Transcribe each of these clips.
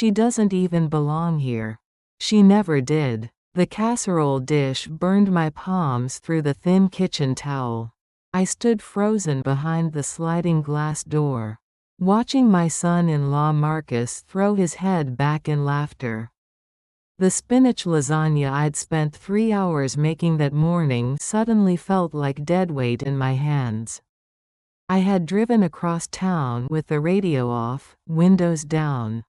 She doesn't even belong here. She never did. The casserole dish burned my palms through the thin kitchen towel. I stood frozen behind the sliding glass door, watching my son-in-law Marcus throw his head back in laughter. The spinach lasagna I'd spent 3 hours making that morning suddenly felt like deadweight in my hands. I had driven across town with the radio off, windows down,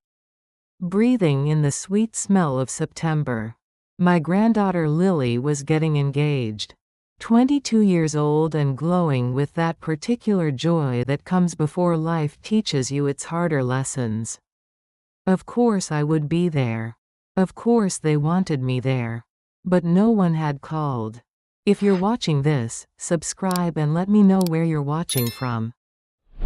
breathing in the sweet smell of September. My granddaughter Lily was getting engaged. 22 years old and glowing with that particular joy that comes before life teaches you its harder lessons. Of course I would be there. Of course they wanted me there. But no one had called. If you're watching this, subscribe and let me know where you're watching from.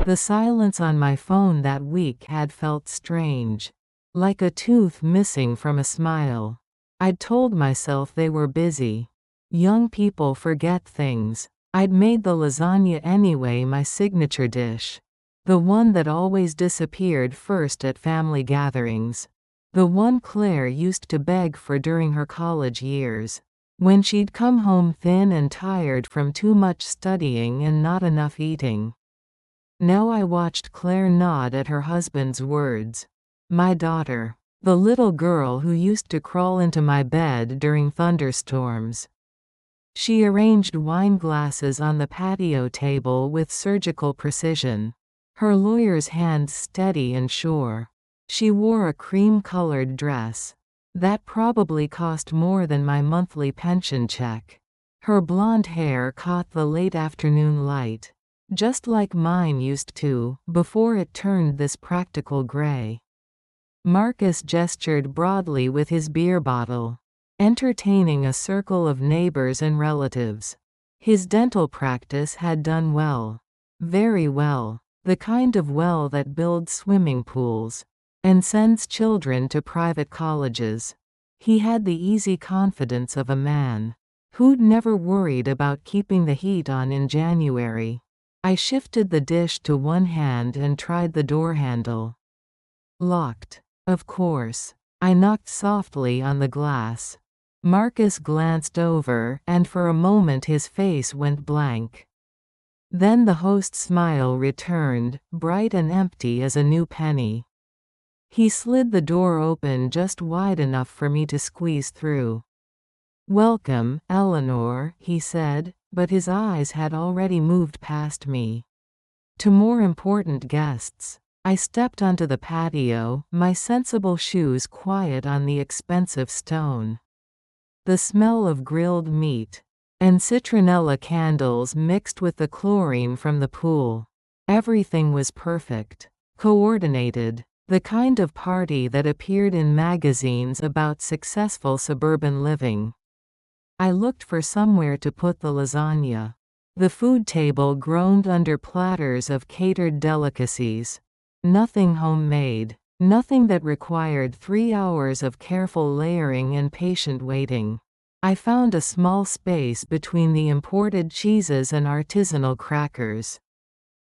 The silence on my phone that week had felt strange. Like a tooth missing from a smile. I'd told myself they were busy. Young people forget things. I'd made the lasagna anyway, my signature dish. The one that always disappeared first at family gatherings. The one Claire used to beg for during her college years. When she'd come home thin and tired from too much studying and not enough eating. Now I watched Claire nod at her husband's words. My daughter. The little girl who used to crawl into my bed during thunderstorms. She arranged wine glasses on the patio table with surgical precision. Her lawyer's hands steady and sure. She wore a cream-colored dress. That probably cost more than my monthly pension check. Her blonde hair caught the late afternoon light. Just like mine used to, before it turned this practical gray. Marcus gestured broadly with his beer bottle, entertaining a circle of neighbors and relatives. His dental practice had done well. Very well. The kind of well that builds swimming pools and sends children to private colleges. He had the easy confidence of a man who'd never worried about keeping the heat on in January. I shifted the dish to one hand and tried the door handle. Locked. Of course. I knocked softly on the glass. Marcus glanced over, and for a moment his face went blank. Then the host's smile returned, bright and empty as a new penny. He slid the door open just wide enough for me to squeeze through. "Welcome, Eleanor," he said, but his eyes had already moved past me. To more important guests. I stepped onto the patio, my sensible shoes quiet on the expensive stone. The smell of grilled meat and citronella candles mixed with the chlorine from the pool. Everything was perfect. Coordinated. The kind of party that appeared in magazines about successful suburban living. I looked for somewhere to put the lasagna. The food table groaned under platters of catered delicacies. Nothing homemade. Nothing that required 3 hours of careful layering and patient waiting. I found a small space between the imported cheeses and artisanal crackers.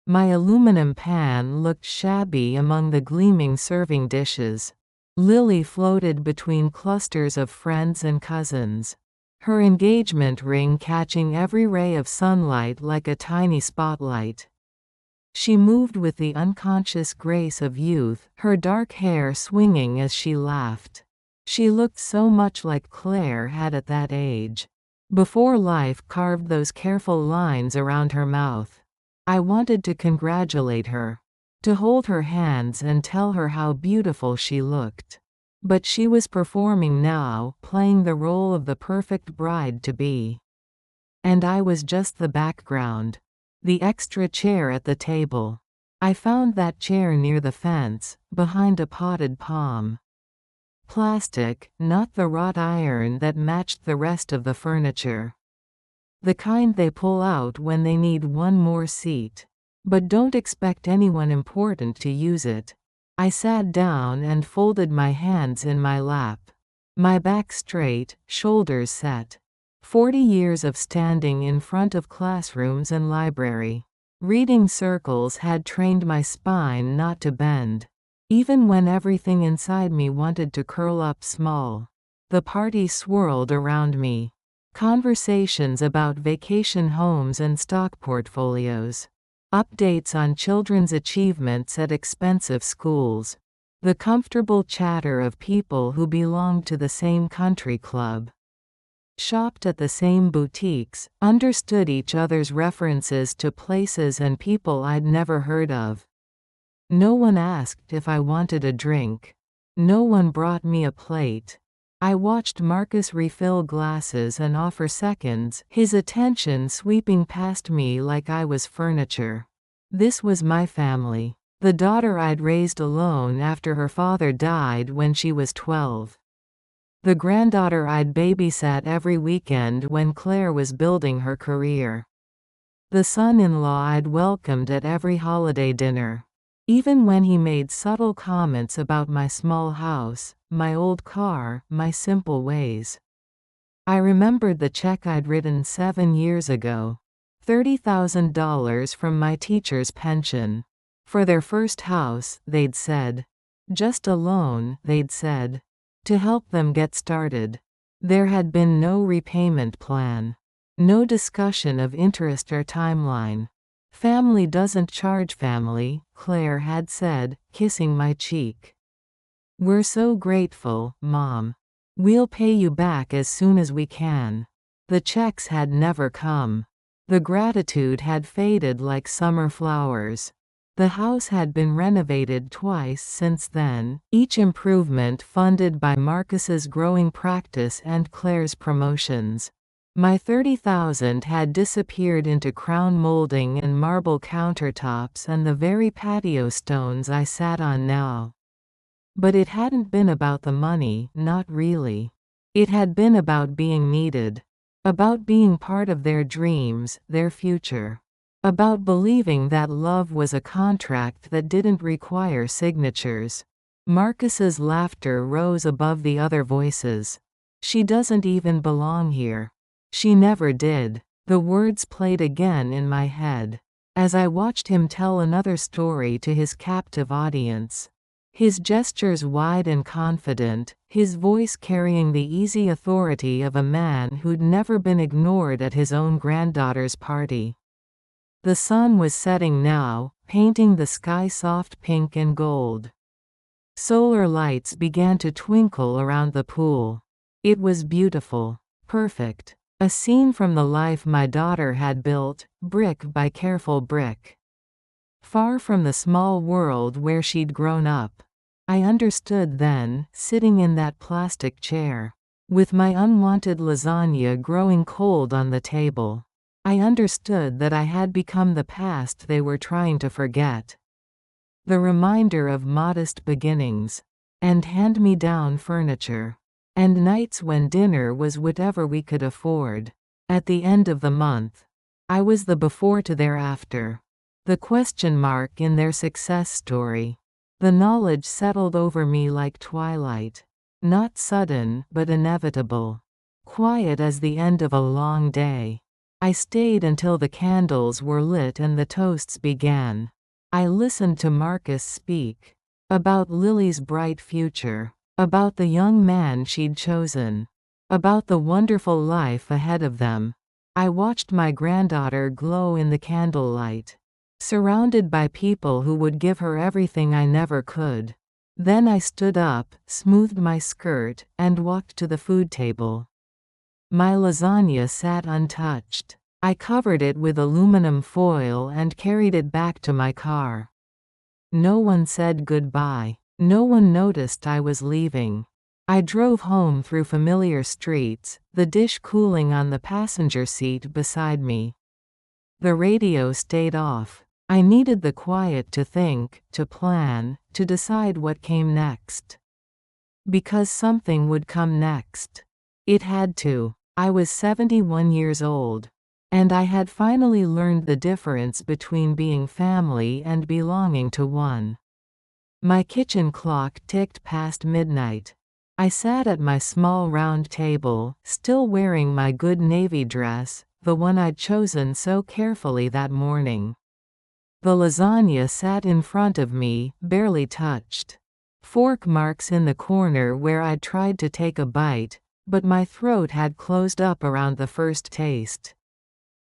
My aluminum pan looked shabby among the gleaming serving dishes. Lily floated between clusters of friends and cousins. Her engagement ring catching every ray of sunlight like a tiny spotlight. She moved with the unconscious grace of youth, her dark hair swinging as she laughed. She looked so much like Claire had at that age. Before life carved those careful lines around her mouth. I wanted to congratulate her. To hold her hands and tell her how beautiful she looked. But she was performing now, playing the role of the perfect bride-to-be. And I was just the background. The extra chair at the table. I found that chair near the fence, behind a potted palm. Plastic, not the wrought iron that matched the rest of the furniture. The kind they pull out when they need one more seat. But don't expect anyone important to use it. I sat down and folded my hands in my lap. My back straight, shoulders set. 40 years of standing in front of classrooms and library. Reading circles had trained my spine not to bend. even when everything inside me wanted to curl up small. The party swirled around me. Conversations about vacation homes and stock portfolios. Updates on children's achievements at expensive schools. The comfortable chatter of people who belonged to the same country club. Shopped at the same boutiques, understood each other's references to places and people I'd never heard of. No one asked if I wanted a drink. No one brought me a plate. I watched Marcus refill glasses and offer seconds, his attention sweeping past me like I was furniture. This was my family. The daughter I'd raised alone after her father died when she was 12. The granddaughter I'd babysat every weekend when Claire was building her career. The son-in-law I'd welcomed at every holiday dinner. Even when he made subtle comments about my small house, my old car, my simple ways. I remembered the check I'd written 7 years ago. $30,000 from my teacher's pension. For their first house, they'd said. Just a loan, they'd said. To help them get started. There had been no repayment plan. No discussion of interest or timeline. Family doesn't charge family, Claire had said, kissing my cheek. We're so grateful, Mom. We'll pay you back as soon as we can. The checks had never come. The gratitude had faded like summer flowers. The house had been renovated twice since then, each improvement funded by Marcus's growing practice and Claire's promotions. My $30,000 had disappeared into crown molding and marble countertops and the very patio stones I sat on now. But it hadn't been about the money, not really. It had been about being needed. About being part of their dreams, their future. About believing that love was a contract that didn't require signatures. Marcus's laughter rose above the other voices. She doesn't even belong here. She never did. The words played again in my head. As I watched him tell another story to his captive audience. His gestures wide and confident, his voice carrying the easy authority of a man who'd never been ignored at his own granddaughter's party. The sun was setting now, painting the sky soft pink and gold. Solar lights began to twinkle around the pool. It was beautiful. Perfect. A scene from the life my daughter had built, brick by careful brick. Far from the small world where she'd grown up. I understood then, sitting in that plastic chair. With my unwanted lasagna growing cold on the table. I understood that I had become the past they were trying to forget. The reminder of modest beginnings. And hand-me-down furniture. And nights when dinner was whatever we could afford. At the end of the month. I was the before to their after. The question mark in their success story. The knowledge settled over me like twilight. Not sudden, but inevitable. Quiet as the end of a long day. I stayed until the candles were lit and the toasts began. I listened to Marcus speak. About Lily's bright future. About the young man she'd chosen. About the wonderful life ahead of them. I watched my granddaughter glow in the candlelight. Surrounded by people who would give her everything I never could. Then I stood up, smoothed my skirt, and walked to the food table. My lasagna sat untouched. I covered it with aluminum foil and carried it back to my car. No one said goodbye. No one noticed I was leaving. I drove home through familiar streets, the dish cooling on the passenger seat beside me. The radio stayed off. I needed the quiet to think, to plan, to decide what came next. Because something would come next. It had to. I was 71 years old. And I had finally learned the difference between being family and belonging to one. My kitchen clock ticked past midnight. I sat at my small round table, still wearing my good navy dress, the one I'd chosen so carefully that morning. The lasagna sat in front of me, barely touched. Fork marks in the corner where I'd tried to take a bite, but my throat had closed up around the first taste.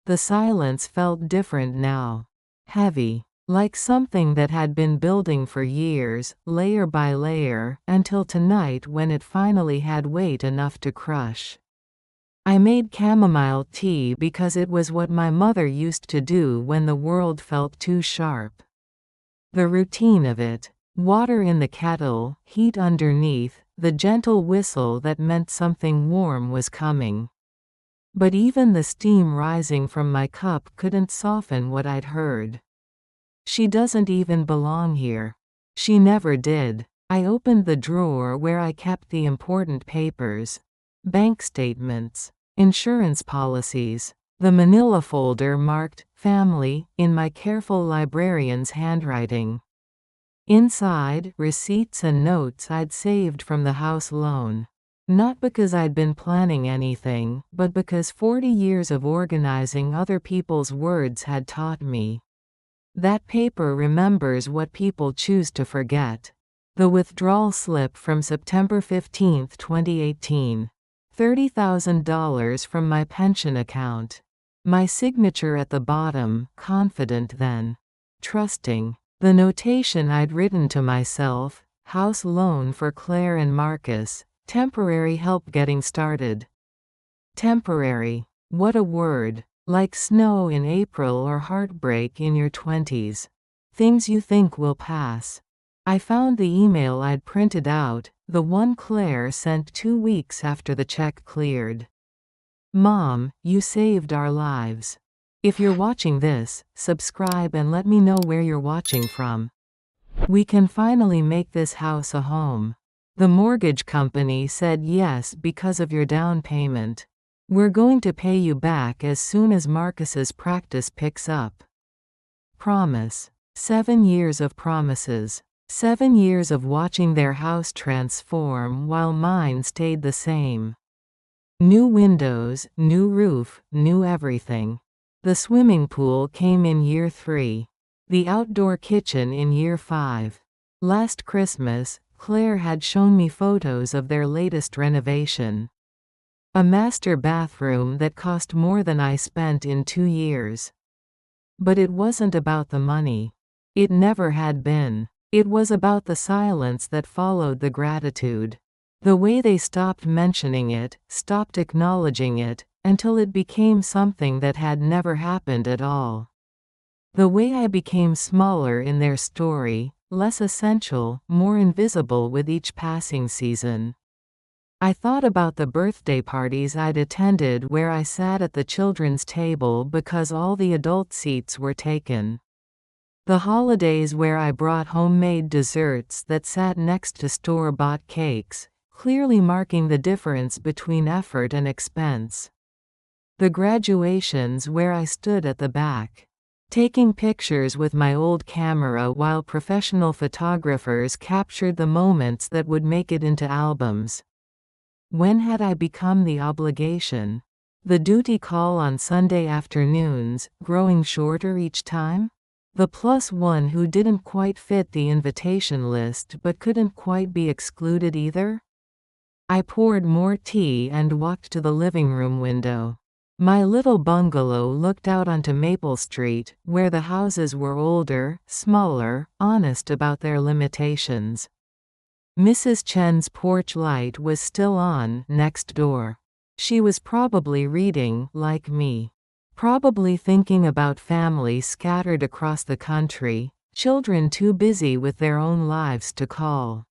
The silence felt different now. Heavy. Like something that had been building for years, layer by layer, until tonight when it finally had weight enough to crush. I made chamomile tea because it was what my mother used to do when the world felt too sharp. The routine of it. Water in the kettle, heat underneath, the gentle whistle that meant something warm was coming. But even the steam rising from my cup couldn't soften what I'd heard. She doesn't even belong here. She never did. I opened the drawer where I kept the important papers. Bank statements. Insurance policies. The manila folder marked, "Family," in my careful librarian's handwriting. Inside, receipts and notes I'd saved from the house loan. Not because I'd been planning anything, but because 40 years of organizing other people's words had taught me. That paper remembers what people choose to forget. The withdrawal slip from September 15, 2018. $30,000 from my pension account. My signature at the bottom, confident then. Trusting. The notation I'd written to myself, house loan for Claire and Marcus, temporary help getting started. Temporary. What a word. Like snow in April or heartbreak in your 20s. Things you think will pass. I found the email I'd printed out, the one Claire sent 2 weeks after the check cleared. Mom, you saved our lives. If you're watching this, subscribe and let me know where you're watching from. We can finally make this house a home. The mortgage company said yes because of your down payment. We're going to pay you back as soon as Marcus's practice picks up. Promise. 7 years of promises. 7 years of watching their house transform while mine stayed the same. New windows, new roof, new everything. The swimming pool came in year 3. The outdoor kitchen in year 5. Last Christmas, Claire had shown me photos of their latest renovation. A master bathroom that cost more than I spent in 2 years. But it wasn't about the money. It never had been. It was about the silence that followed the gratitude. The way they stopped mentioning it, stopped acknowledging it, until it became something that had never happened at all. The way I became smaller in their story, less essential, more invisible with each passing season. I thought about the birthday parties I'd attended where I sat at the children's table because all the adult seats were taken. The holidays where I brought homemade desserts that sat next to store-bought cakes, clearly marking the difference between effort and expense. The graduations where I stood at the back, taking pictures with my old camera while professional photographers captured the moments that would make it into albums. When had I become the obligation? The duty call on Sunday afternoons, growing shorter each time? The +1 who didn't quite fit the invitation list but couldn't quite be excluded either? I poured more tea and walked to the living room window. My little bungalow looked out onto Maple Street, where the houses were older, smaller, honest about their limitations. Mrs. Chen's porch light was still on, next door. She was probably reading, like me. Probably thinking about family scattered across the country, children too busy with their own lives to call.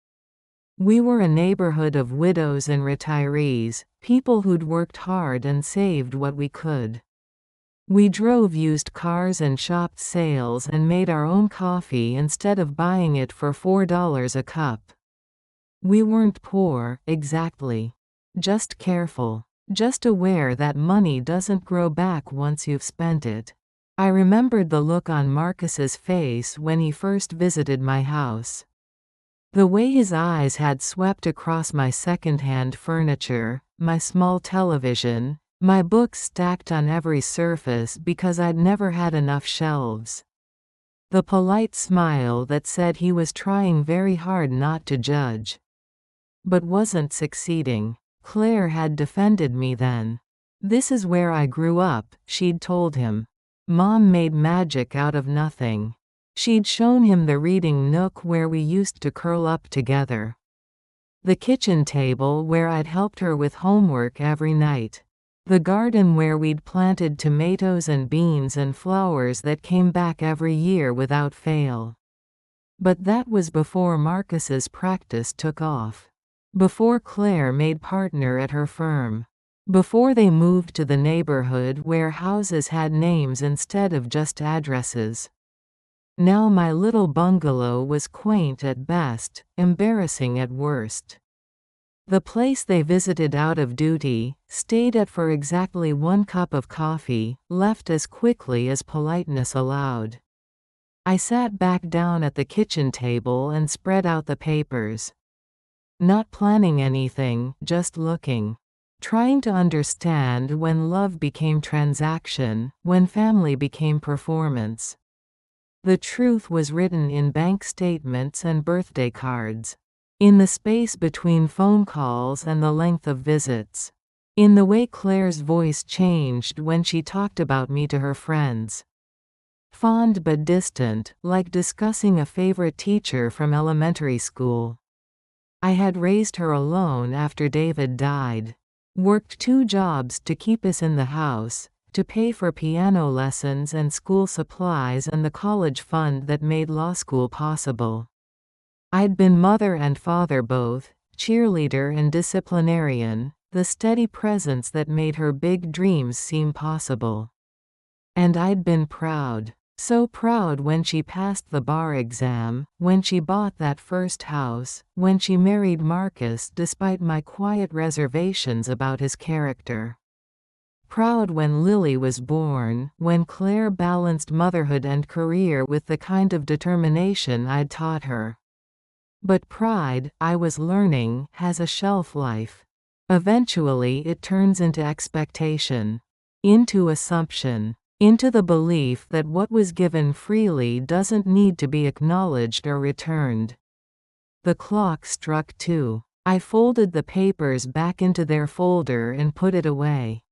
We were a neighborhood of widows and retirees, people who'd worked hard and saved what we could. We drove used cars and shopped sales and made our own coffee instead of buying it for $4 a cup. We weren't poor, exactly. Just careful. Just aware that money doesn't grow back once you've spent it. I remembered the look on Marcus's face when he first visited my house. The way his eyes had swept across my second-hand furniture, my small television, my books stacked on every surface because I'd never had enough shelves. The polite smile that said he was trying very hard not to judge. But wasn't succeeding. Claire had defended me then. "This is where I grew up," she'd told him. Mom made magic out of nothing. She'd shown him the reading nook where we used to curl up together. The kitchen table where I'd helped her with homework every night. The garden where we'd planted tomatoes and beans and flowers that came back every year without fail. But that was before Marcus's practice took off. Before Claire made partner at her firm. Before they moved to the neighborhood where houses had names instead of just addresses. Now my little bungalow was quaint at best, embarrassing at worst. The place they visited out of duty, stayed at for exactly 1 cup of coffee, left as quickly as politeness allowed. I sat back down at the kitchen table and spread out the papers. Not planning anything, just looking. Trying to understand when love became transaction, when family became performance. The truth was written in bank statements and birthday cards. In the space between phone calls and the length of visits. In the way Claire's voice changed when she talked about me to her friends. Fond but distant, like discussing a favorite teacher from elementary school. I had raised her alone after David died. Worked 2 jobs to keep us in the house, to pay for piano lessons and school supplies and the college fund that made law school possible. I'd been mother and father both, cheerleader and disciplinarian, the steady presence that made her big dreams seem possible. And I'd been proud. So proud when she passed the bar exam, when she bought that first house, when she married Marcus despite my quiet reservations about his character. Proud when Lily was born, when Claire balanced motherhood and career with the kind of determination I'd taught her. But pride, I was learning, has a shelf life. Eventually it turns into expectation. Into assumption. Into the belief that what was given freely doesn't need to be acknowledged or returned. The clock struck 2. I folded the papers back into their folder and put it away.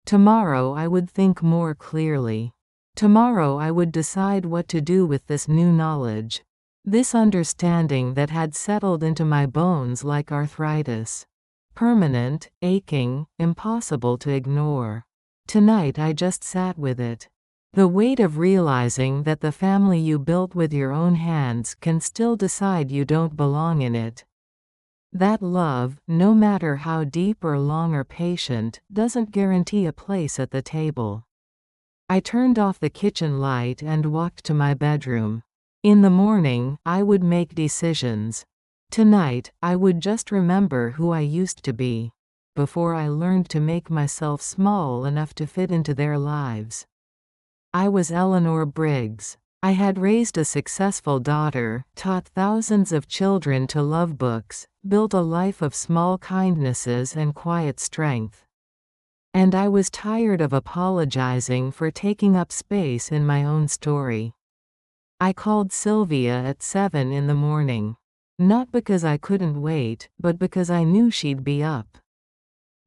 Tomorrow I would think more clearly. Tomorrow I would decide what to do with this new knowledge. This understanding that had settled into my bones like arthritis. Permanent, aching, impossible to ignore. Tonight I just sat with it. The weight of realizing that the family you built with your own hands can still decide you don't belong in it. That love, no matter how deep or long or patient, doesn't guarantee a place at the table. I turned off the kitchen light and walked to my bedroom. In the morning, I would make decisions. Tonight, I would just remember who I used to be. Before I learned to make myself small enough to fit into their lives. I was Eleanor Briggs. I had raised a successful daughter, taught thousands of children to love books, built a life of small kindnesses and quiet strength. And I was tired of apologizing for taking up space in my own story. I called Sylvia at 7 in the morning. Not because I couldn't wait, but because I knew she'd be up.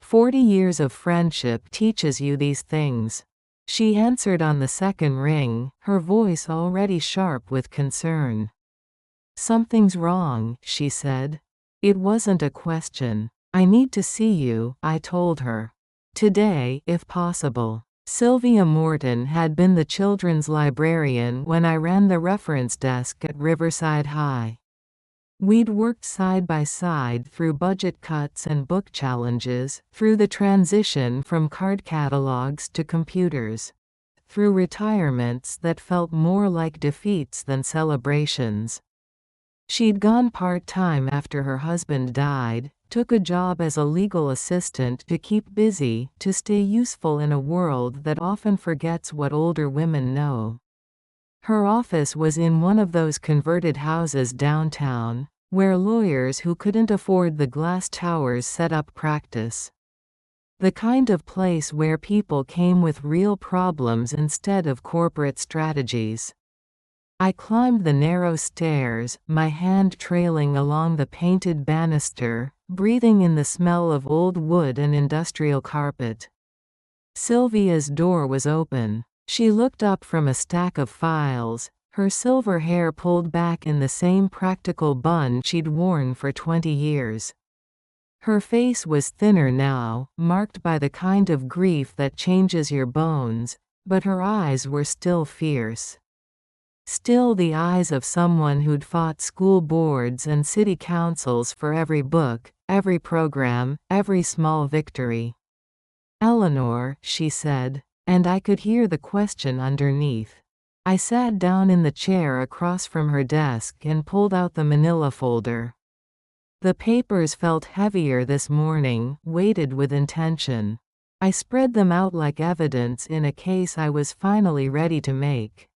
40 years of friendship teaches you these things. She answered on the second ring, her voice already sharp with concern. "Something's wrong," she said. It wasn't a question. "I need to see you," I told her. "Today, if possible." Sylvia Morton had been the children's librarian when I ran the reference desk at Riverside High. We'd worked side by side through budget cuts and book challenges, through the transition from card catalogs to computers, through retirements that felt more like defeats than celebrations. She'd gone part-time after her husband died, took a job as a legal assistant to keep busy, to stay useful in a world that often forgets what older women know. Her office was in one of those converted houses downtown, where lawyers who couldn't afford the glass towers set up practice. The kind of place where people came with real problems instead of corporate strategies. I climbed the narrow stairs, my hand trailing along the painted banister, breathing in the smell of old wood and industrial carpet. Sylvia's door was open. She looked up from a stack of files, her silver hair pulled back in the same practical bun she'd worn for 20 years. Her face was thinner now, marked by the kind of grief that changes your bones, but her eyes were still fierce. Still the eyes of someone who'd fought school boards and city councils for every book, every program, every small victory. "Eleanor," she said, and I could hear the question underneath. I sat down in the chair across from her desk and pulled out the manila folder. The papers felt heavier this morning, weighted with intention. I spread them out like evidence in a case I was finally ready to make.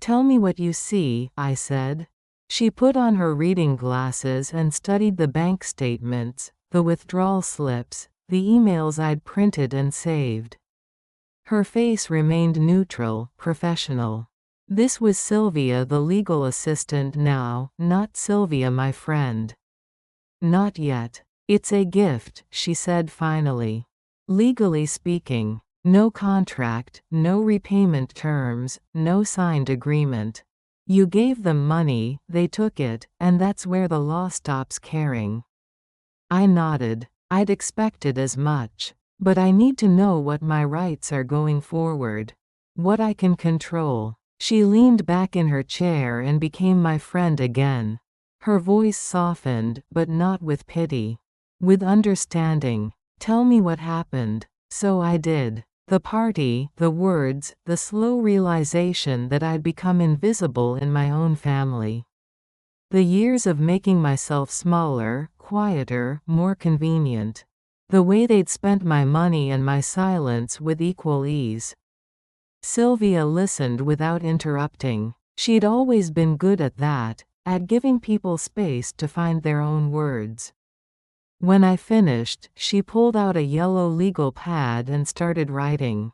"Tell me what you see," I said. She put on her reading glasses and studied the bank statements, the withdrawal slips, the emails I'd printed and saved. Her face remained neutral, professional. This was Sylvia, the legal assistant now, not Sylvia, my friend. "Not yet. It's a gift," she said finally. "Legally speaking. No contract, no repayment terms, no signed agreement. You gave them money, they took it, and that's where the law stops caring." I nodded. I'd expected as much. But I need to know what my rights are going forward. What I can control. She leaned back in her chair and became my friend again. Her voice softened, but not with pity. With understanding. "Tell me what happened." So I did. The party, the words, the slow realization that I'd become invisible in my own family. The years of making myself smaller, quieter, more convenient. The way they'd spent my money and my silence with equal ease. Sylvia listened without interrupting. She'd always been good at that, at giving people space to find their own words. When I finished, she pulled out a yellow legal pad and started writing.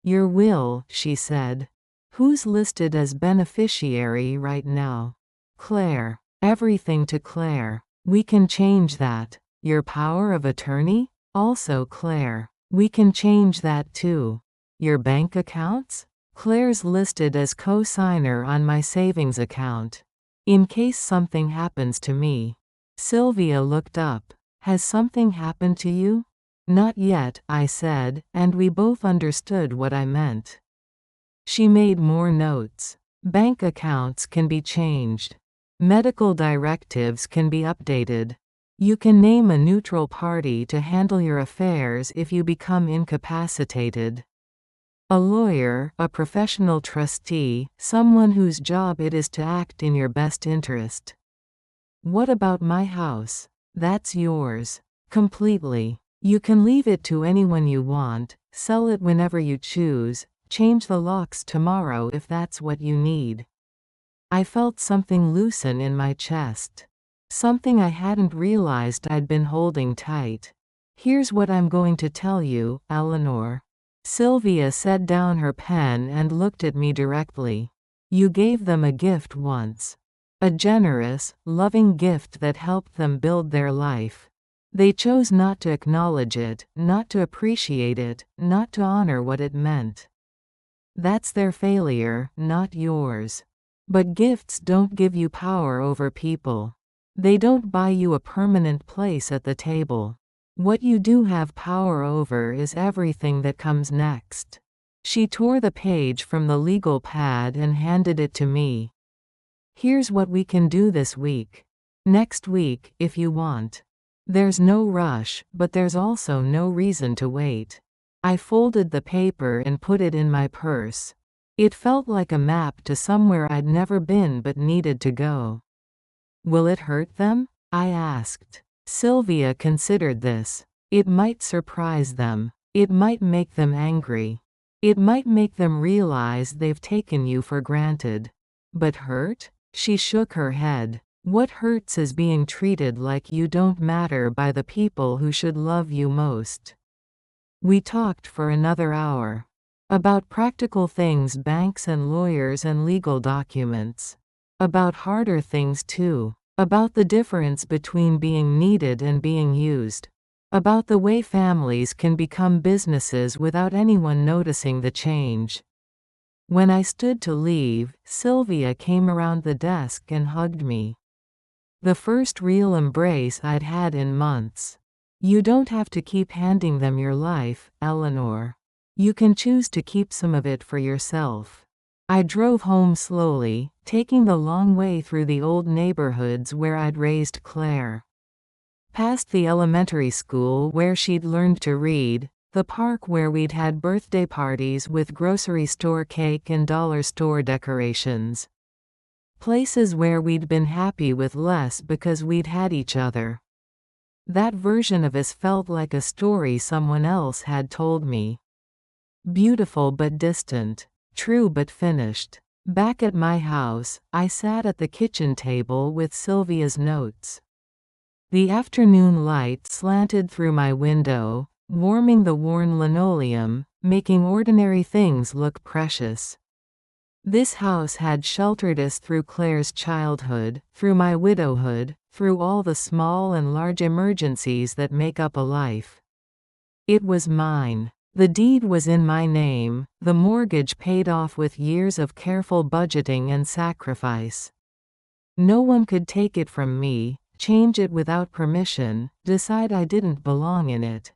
"Your will," she said. "Who's listed as beneficiary right now?" "Claire. Everything to Claire. We can change that." "Your power of attorney?" "Also Claire. We can change that too." "Your bank accounts?" "Claire's listed as co-signer on my savings account. In case something happens to me." Sylvia looked up. "Has something happened to you?" "Not yet," I said, and we both understood what I meant. She made more notes. "Bank accounts can be changed. Medical directives can be updated. You can name a neutral party to handle your affairs if you become incapacitated. A lawyer, a professional trustee, someone whose job it is to act in your best interest." "What about my house?" "That's yours. Completely. You can leave it to anyone you want, sell it whenever you choose, change the locks tomorrow if that's what you need." I felt something loosen in my chest. Something I hadn't realized I'd been holding tight. "Here's what I'm going to tell you, Eleanor." Sylvia set down her pen and looked at me directly. "You gave them a gift once. A generous, loving gift that helped them build their life. They chose not to acknowledge it, not to appreciate it, not to honor what it meant. That's their failure, not yours. But gifts don't give you power over people. They don't buy you a permanent place at the table. What you do have power over is everything that comes next." She tore the page from the legal pad and handed it to me. "Here's what we can do this week. Next week, if you want. There's no rush, but there's also no reason to wait." I folded the paper and put it in my purse. It felt like a map to somewhere I'd never been but needed to go. "Will it hurt them?" I asked. Sylvia considered this. "It might surprise them. It might make them angry. It might make them realize they've taken you for granted. But hurt?" She shook her head. "What hurts is being treated like you don't matter by the people who should love you most." We talked for another hour. About practical things, banks and lawyers and legal documents. About harder things too. About the difference between being needed and being used. About the way families can become businesses without anyone noticing the change. When I stood to leave, Sylvia came around the desk and hugged me. The first real embrace I'd had in months. You don't have to keep handing them your life, Eleanor. You can choose to keep some of it for yourself. I drove home slowly, taking the long way through the old neighborhoods where I'd raised Claire. Past the elementary school where she'd learned to read, the park where we'd had birthday parties with grocery store cake and dollar store decorations. Places where we'd been happy with less because we'd had each other. That version of us felt like a story someone else had told me. Beautiful but distant. True but finished. Back at my house, I sat at the kitchen table with Sylvia's notes. The afternoon light slanted through my window, warming the worn linoleum, making ordinary things look precious. This house had sheltered us through Claire's childhood, through my widowhood, through all the small and large emergencies that make up a life. It was mine. The deed was in my name, the mortgage paid off with years of careful budgeting and sacrifice. No one could take it from me, change it without permission, decide I didn't belong in it.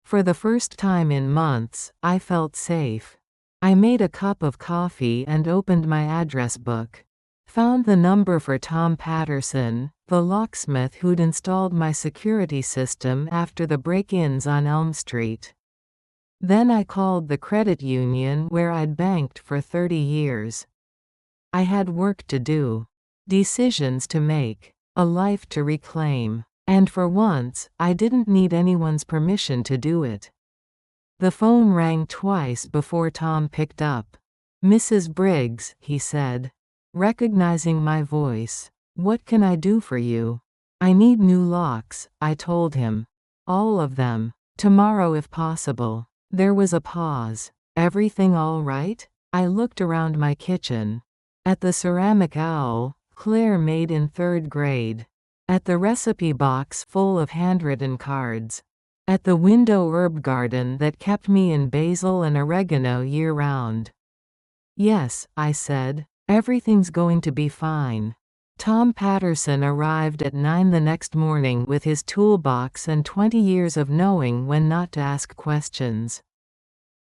For the first time in months, I felt safe. I made a cup of coffee and opened my address book. Found the number for Tom Patterson, the locksmith who'd installed my security system after the break-ins on Elm Street. Then I called the credit union where I'd banked for 30 years. I had work to do. Decisions to make. A life to reclaim. And for once, I didn't need anyone's permission to do it. The phone rang twice before Tom picked up. "Mrs. Briggs," he said. Recognizing my voice. "What can I do for you?" "I need new locks," I told him. "All of them. Tomorrow if possible." There was a pause. "Everything all right?" I looked around my kitchen. At the ceramic owl Claire made in 3rd grade. At the recipe box full of handwritten cards. At the window herb garden that kept me in basil and oregano year-round. "Yes," I said. "Everything's going to be fine." Tom Patterson arrived at 9 the next morning with his toolbox and 20 years of knowing when not to ask questions.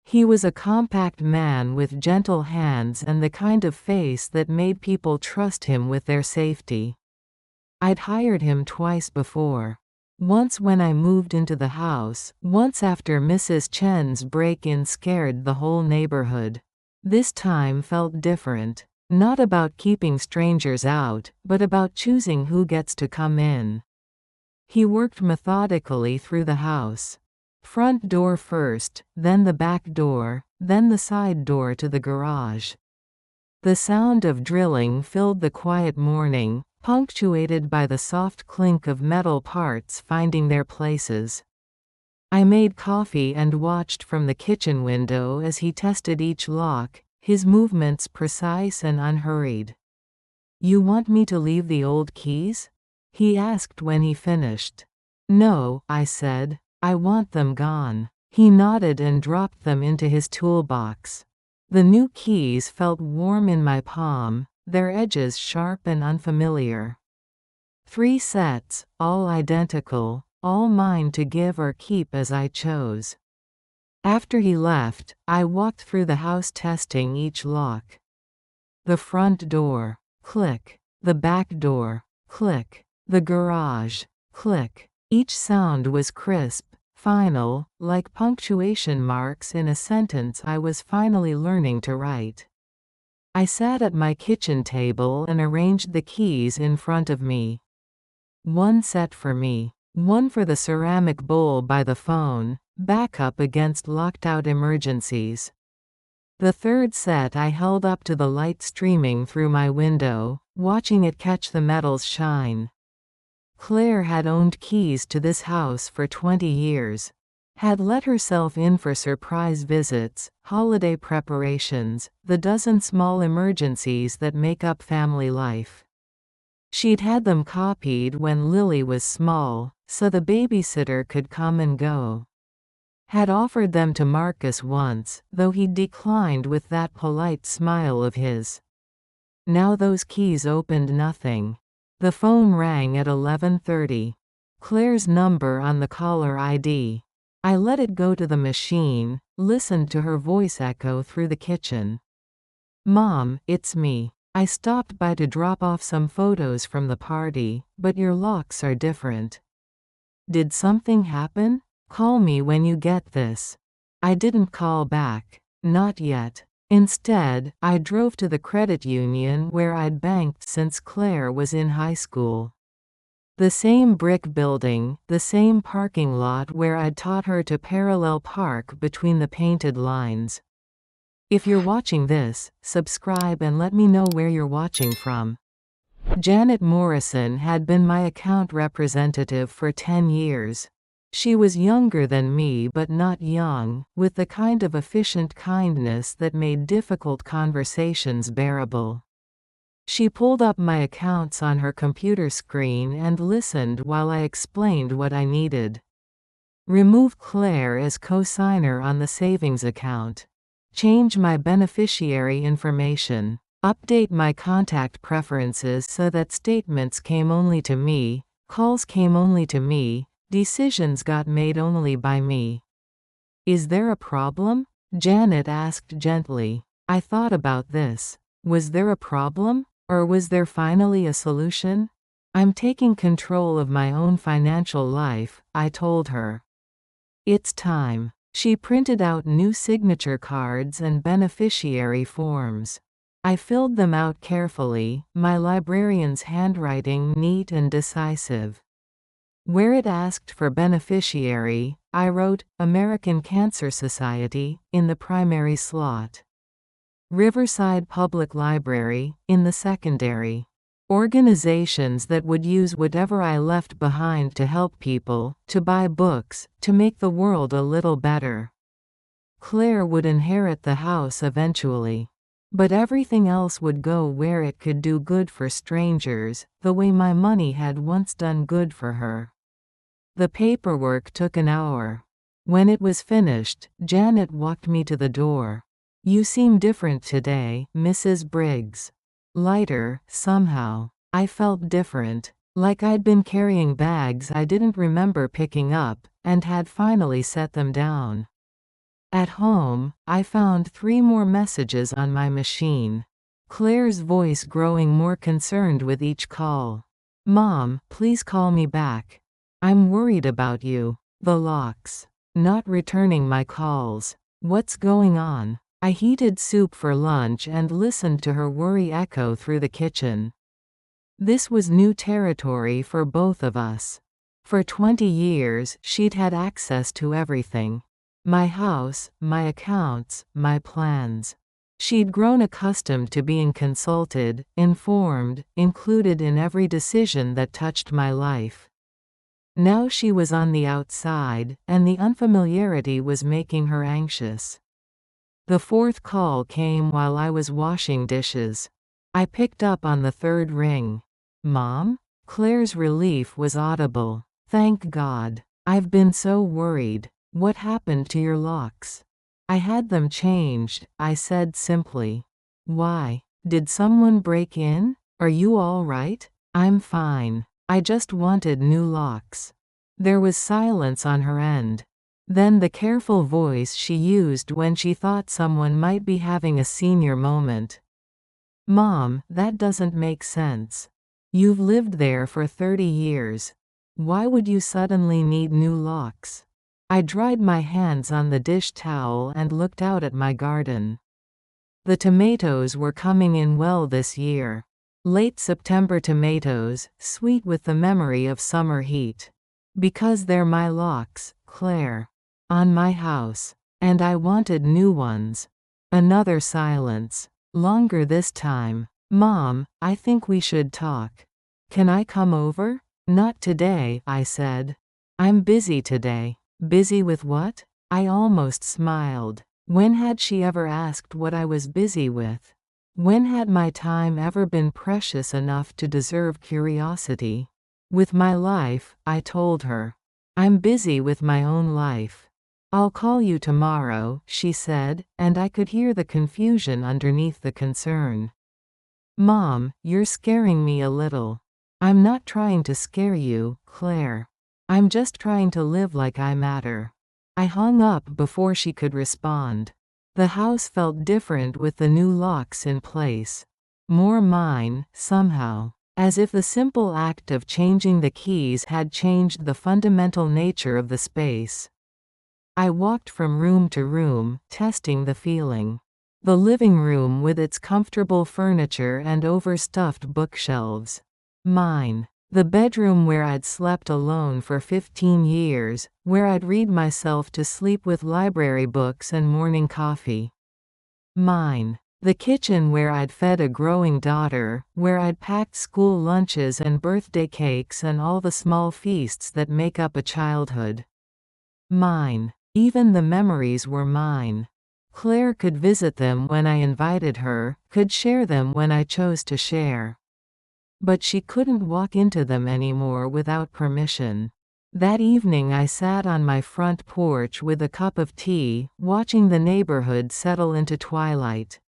He was a compact man with gentle hands and the kind of face that made people trust him with their safety. I'd hired him twice before. Once when I moved into the house, once after Mrs. Chen's break-in scared the whole neighborhood. This time felt different. Not about keeping strangers out, but about choosing who gets to come in. He worked methodically through the house. Front door first, then the back door, then the side door to the garage. The sound of drilling filled the quiet morning, punctuated by the soft clink of metal parts finding their places. I made coffee and watched from the kitchen window as he tested each lock, his movements precise and unhurried. "You want me to leave the old keys?" he asked when he finished. "No," I said. "I want them gone." He nodded and dropped them into his toolbox. The new keys felt warm in my palm, their edges sharp and unfamiliar. 3 sets, all identical, all mine to give or keep as I chose. After he left, I walked through the house testing each lock. The front door, click. The back door, click. The garage, click. Each sound was crisp, final, like punctuation marks in a sentence I was finally learning to write. I sat at my kitchen table and arranged the keys in front of me. 1 set for me. 1 for the ceramic bowl by the phone, backup against locked-out emergencies. The 3rd set I held up to the light streaming through my window, watching it catch the metals shine. Claire had owned keys to this house for 20 years. Had let herself in for surprise visits, holiday preparations, the dozen small emergencies that make up family life. She'd had them copied when Lily was small, so the babysitter could come and go. Had offered them to Marcus once, though he'd declined with that polite smile of his. Now those keys opened nothing. The phone rang at 11:30. Claire's number on the caller ID. I let it go to the machine, listened to her voice echo through the kitchen. "Mom, it's me. I stopped by to drop off some photos from the party, but your locks are different. Did something happen? Call me when you get this." I didn't call back. Not yet. Instead, I drove to the credit union where I'd banked since Claire was in high school. The same brick building, the same parking lot where I'd taught her to parallel park between the painted lines. If you're watching this, subscribe and let me know where you're watching from. Janet Morrison had been my account representative for 10 years. She was younger than me but not young, with the kind of efficient kindness that made difficult conversations bearable. She pulled up my accounts on her computer screen and listened while I explained what I needed. Remove Claire as co-signer on the savings account. Change my beneficiary information. Update my contact preferences so that statements came only to me, calls came only to me, decisions got made only by me. "Is there a problem?" Janet asked gently. I thought about this. Was there a problem? Or was there finally a solution? "I'm taking control of my own financial life," I told her. "It's time." She printed out new signature cards and beneficiary forms. I filled them out carefully, my librarian's handwriting neat and decisive. Where it asked for beneficiary, I wrote American Cancer Society in the primary slot. Riverside Public Library in the secondary. Organizations that would use whatever I left behind to help people, to buy books, to make the world a little better. Claire would inherit the house eventually. But everything else would go where it could do good for strangers, the way my money had once done good for her. The paperwork took an hour. When it was finished, Janet walked me to the door. "You seem different today, Mrs. Briggs." Lighter, somehow. I felt different. Like I'd been carrying bags I didn't remember picking up, and had finally set them down. At home, I found 3 more messages on my machine. Claire's voice growing more concerned with each call. "Mom, please call me back. I'm worried about you." The locks. Not returning my calls. What's going on? I heated soup for lunch and listened to her worry echo through the kitchen. This was new territory for both of us. For 20 years, she'd had access to everything. My house, my accounts, my plans. She'd grown accustomed to being consulted, informed, included in every decision that touched my life. Now she was on the outside, and the unfamiliarity was making her anxious. The 4th call came while I was washing dishes. I picked up on the 3rd ring. "Mom?" Claire's relief was audible. "Thank God. I've been so worried. What happened to your locks?" "I had them changed," I said simply. "Why? Did someone break in? Are you all right?" "I'm fine. I just wanted new locks." There was silence on her end. Then the careful voice she used when she thought someone might be having a senior moment. "Mom, that doesn't make sense. You've lived there for 30 years. Why would you suddenly need new locks?" I dried my hands on the dish towel and looked out at my garden. The tomatoes were coming in well this year. Late September tomatoes, sweet with the memory of summer heat. "Because they're my locks, Claire. On my house. And I wanted new ones." Another silence. Longer this time. "Mom, I think we should talk." "Can I come over?" "Not today," I said. "I'm busy today." Busy with what? I almost smiled. When had she ever asked what I was busy with? When had my time ever been precious enough to deserve curiosity? With my life, I told her. I'm busy with my own life. I'll call you tomorrow, she said, and I could hear the confusion underneath the concern. Mom, you're scaring me a little. I'm not trying to scare you, Claire. I'm just trying to live like I matter. I hung up before she could respond. The house felt different with the new locks in place. More mine, somehow. As if the simple act of changing the keys had changed the fundamental nature of the space. I walked from room to room, testing the feeling. The living room with its comfortable furniture and overstuffed bookshelves. Mine. The bedroom where I'd slept alone for 15 years, where I'd read myself to sleep with library books and morning coffee. Mine. The kitchen where I'd fed a growing daughter, where I'd packed school lunches and birthday cakes and all the small feasts that make up a childhood. Mine. Even the memories were mine. Claire could visit them when I invited her, could share them when I chose to share. But she couldn't walk into them anymore without permission. That evening I sat on my front porch with a cup of tea, watching the neighborhood settle into twilight.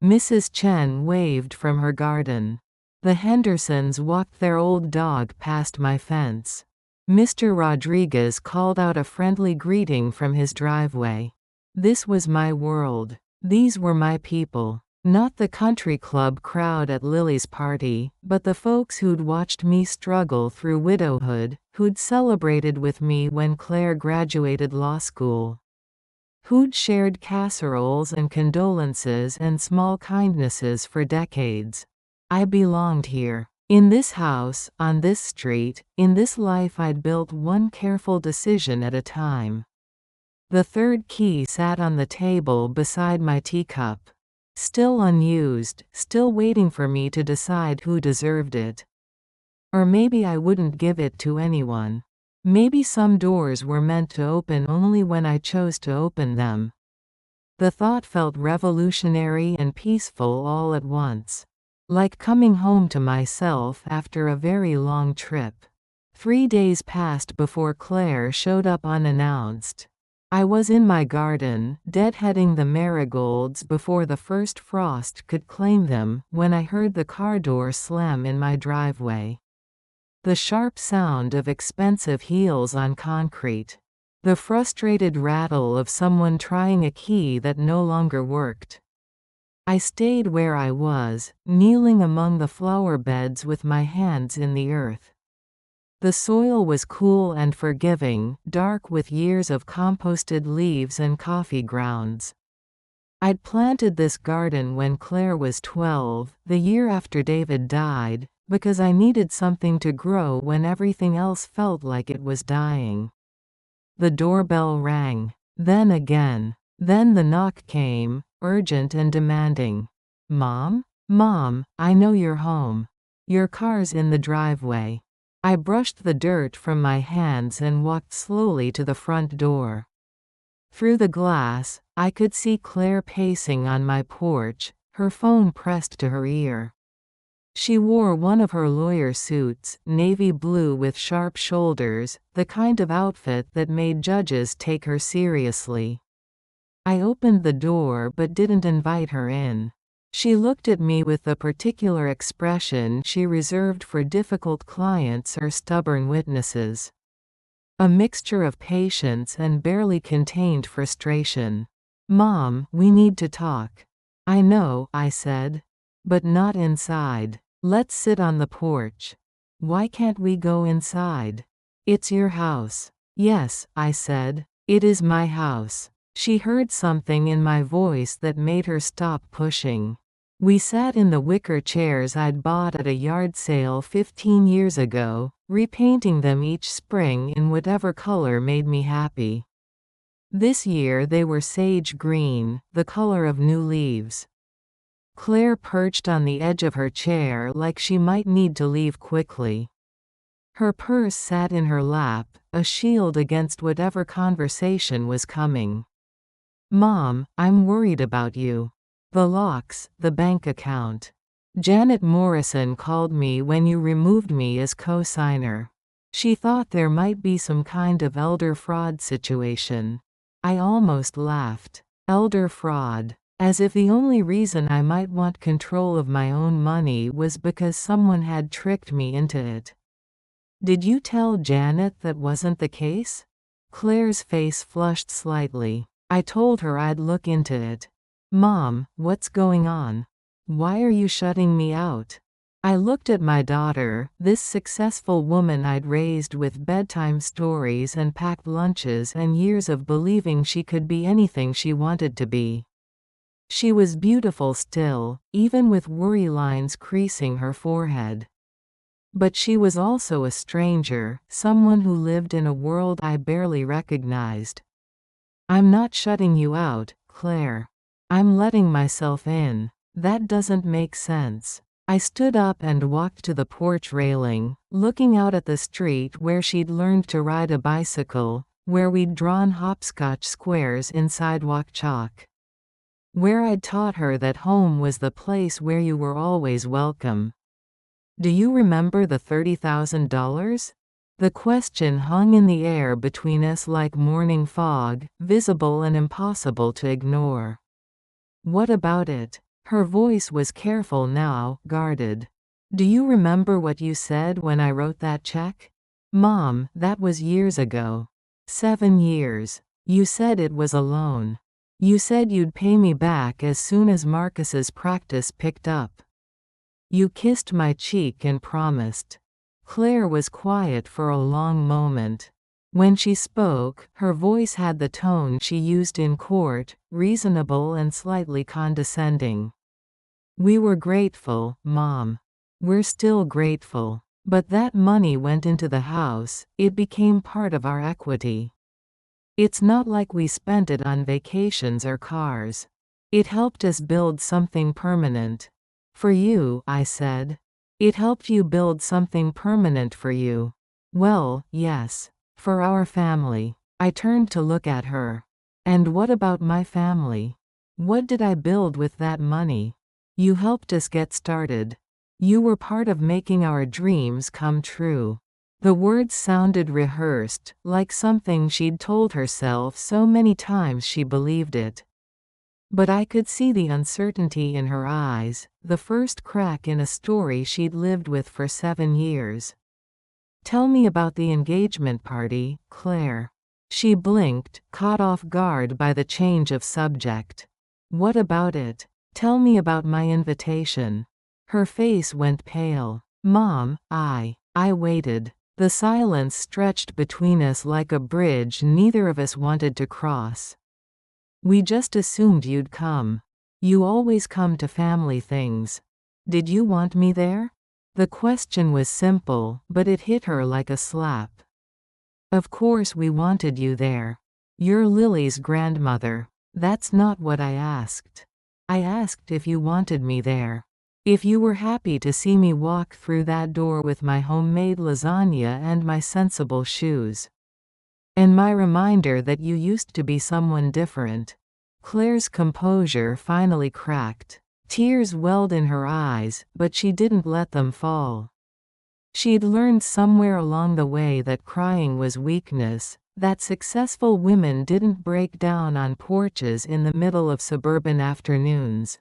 Mrs. Chen waved from her garden. The Hendersons walked their old dog past my fence. Mr. Rodriguez called out a friendly greeting from his driveway. This was my world. These were my people. Not the country club crowd at Lily's party, but the folks who'd watched me struggle through widowhood, who'd celebrated with me when Claire graduated law school. Who'd shared casseroles and condolences and small kindnesses for decades. I belonged here. In this house, on this street, in this life I'd built one careful decision at a time. The third key sat on the table beside my teacup. Still unused, still waiting for me to decide who deserved it. Or maybe I wouldn't give it to anyone. Maybe some doors were meant to open only when I chose to open them. The thought felt revolutionary and peaceful all at once. Like coming home to myself after a very long trip. 3 days passed before Claire showed up unannounced. I was in my garden, deadheading the marigolds before the first frost could claim them, when I heard the car door slam in my driveway. The sharp sound of expensive heels on concrete. The frustrated rattle of someone trying a key that no longer worked. I stayed where I was, kneeling among the flower beds with my hands in the earth. The soil was cool and forgiving, dark with years of composted leaves and coffee grounds. I'd planted this garden when Claire was 12, the year after David died, because I needed something to grow when everything else felt like it was dying. The doorbell rang. Then again. Then the knock came, urgent and demanding. Mom? Mom, I know you're home. Your car's in the driveway. I brushed the dirt from my hands and walked slowly to the front door. Through the glass, I could see Claire pacing on my porch, her phone pressed to her ear. She wore one of her lawyer suits, navy blue with sharp shoulders, the kind of outfit that made judges take her seriously. I opened the door but didn't invite her in. She looked at me with the particular expression she reserved for difficult clients or stubborn witnesses. A mixture of patience and barely contained frustration. Mom, we need to talk. I know, I said. But not inside. Let's sit on the porch. Why can't we go inside? It's your house. Yes, I said. It is my house. She heard something in my voice that made her stop pushing. We sat in the wicker chairs I'd bought at a yard sale 15 years ago, repainting them each spring in whatever color made me happy. This year they were sage green, the color of new leaves. Claire perched on the edge of her chair like she might need to leave quickly. Her purse sat in her lap, a shield against whatever conversation was coming. Mom, I'm worried about you. The locks, the bank account. Janet Morrison called me when you removed me as co-signer. She thought there might be some kind of elder fraud situation. I almost laughed. Elder fraud. As if the only reason I might want control of my own money was because someone had tricked me into it. Did you tell Janet that wasn't the case? Claire's face flushed slightly. I told her I'd look into it. Mom, what's going on? Why are you shutting me out? I looked at my daughter, this successful woman I'd raised with bedtime stories and packed lunches and years of believing she could be anything she wanted to be. She was beautiful still, even with worry lines creasing her forehead. But she was also a stranger, someone who lived in a world I barely recognized. I'm not shutting you out, Claire. I'm letting myself in. That doesn't make sense. I stood up and walked to the porch railing, looking out at the street where she'd learned to ride a bicycle, where we'd drawn hopscotch squares in sidewalk chalk. Where I'd taught her that home was the place where you were always welcome. Do you remember the $30,000? The question hung in the air between us like morning fog, visible and impossible to ignore. What about it? Her voice was careful now, guarded. Do you remember what you said when I wrote that check? Mom, that was years ago. 7 years. You said it was a loan. You said you'd pay me back as soon as Marcus's practice picked up. You kissed my cheek and promised. Claire was quiet for a long moment. When she spoke, her voice had the tone she used in court, reasonable and slightly condescending. We were grateful, Mom. We're still grateful. But that money went into the house, it became part of our equity. It's not like we spent it on vacations or cars. It helped us build something permanent. For you, I said. It helped you build something permanent for you. Well, yes. For our family. I turned to look at her. And what about my family? What did I build with that money? You helped us get started. You were part of making our dreams come true. The words sounded rehearsed, like something she'd told herself so many times she believed it. But I could see the uncertainty in her eyes, the first crack in a story she'd lived with for 7 years. Tell me about the engagement party, Claire. She blinked, caught off guard by the change of subject. What about it? Tell me about my invitation. Her face went pale. Mom, I waited. The silence stretched between us like a bridge neither of us wanted to cross. We just assumed you'd come. You always come to family things. Did you want me there? The question was simple, but it hit her like a slap. Of course we wanted you there. You're Lily's grandmother. That's not what I asked. I asked if you wanted me there. If you were happy to see me walk through that door with my homemade lasagna and my sensible shoes. And my reminder that you used to be someone different. Claire's composure finally cracked. Tears welled in her eyes, but she didn't let them fall. She'd learned somewhere along the way that crying was weakness, that successful women didn't break down on porches in the middle of suburban afternoons.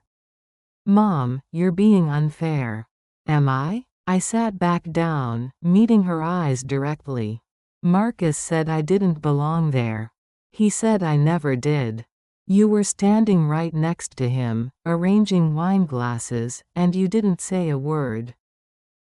Mom, you're being unfair. Am I? I sat back down, meeting her eyes directly. Marcus said I didn't belong there. He said I never did. You were standing right next to him, arranging wine glasses, and you didn't say a word.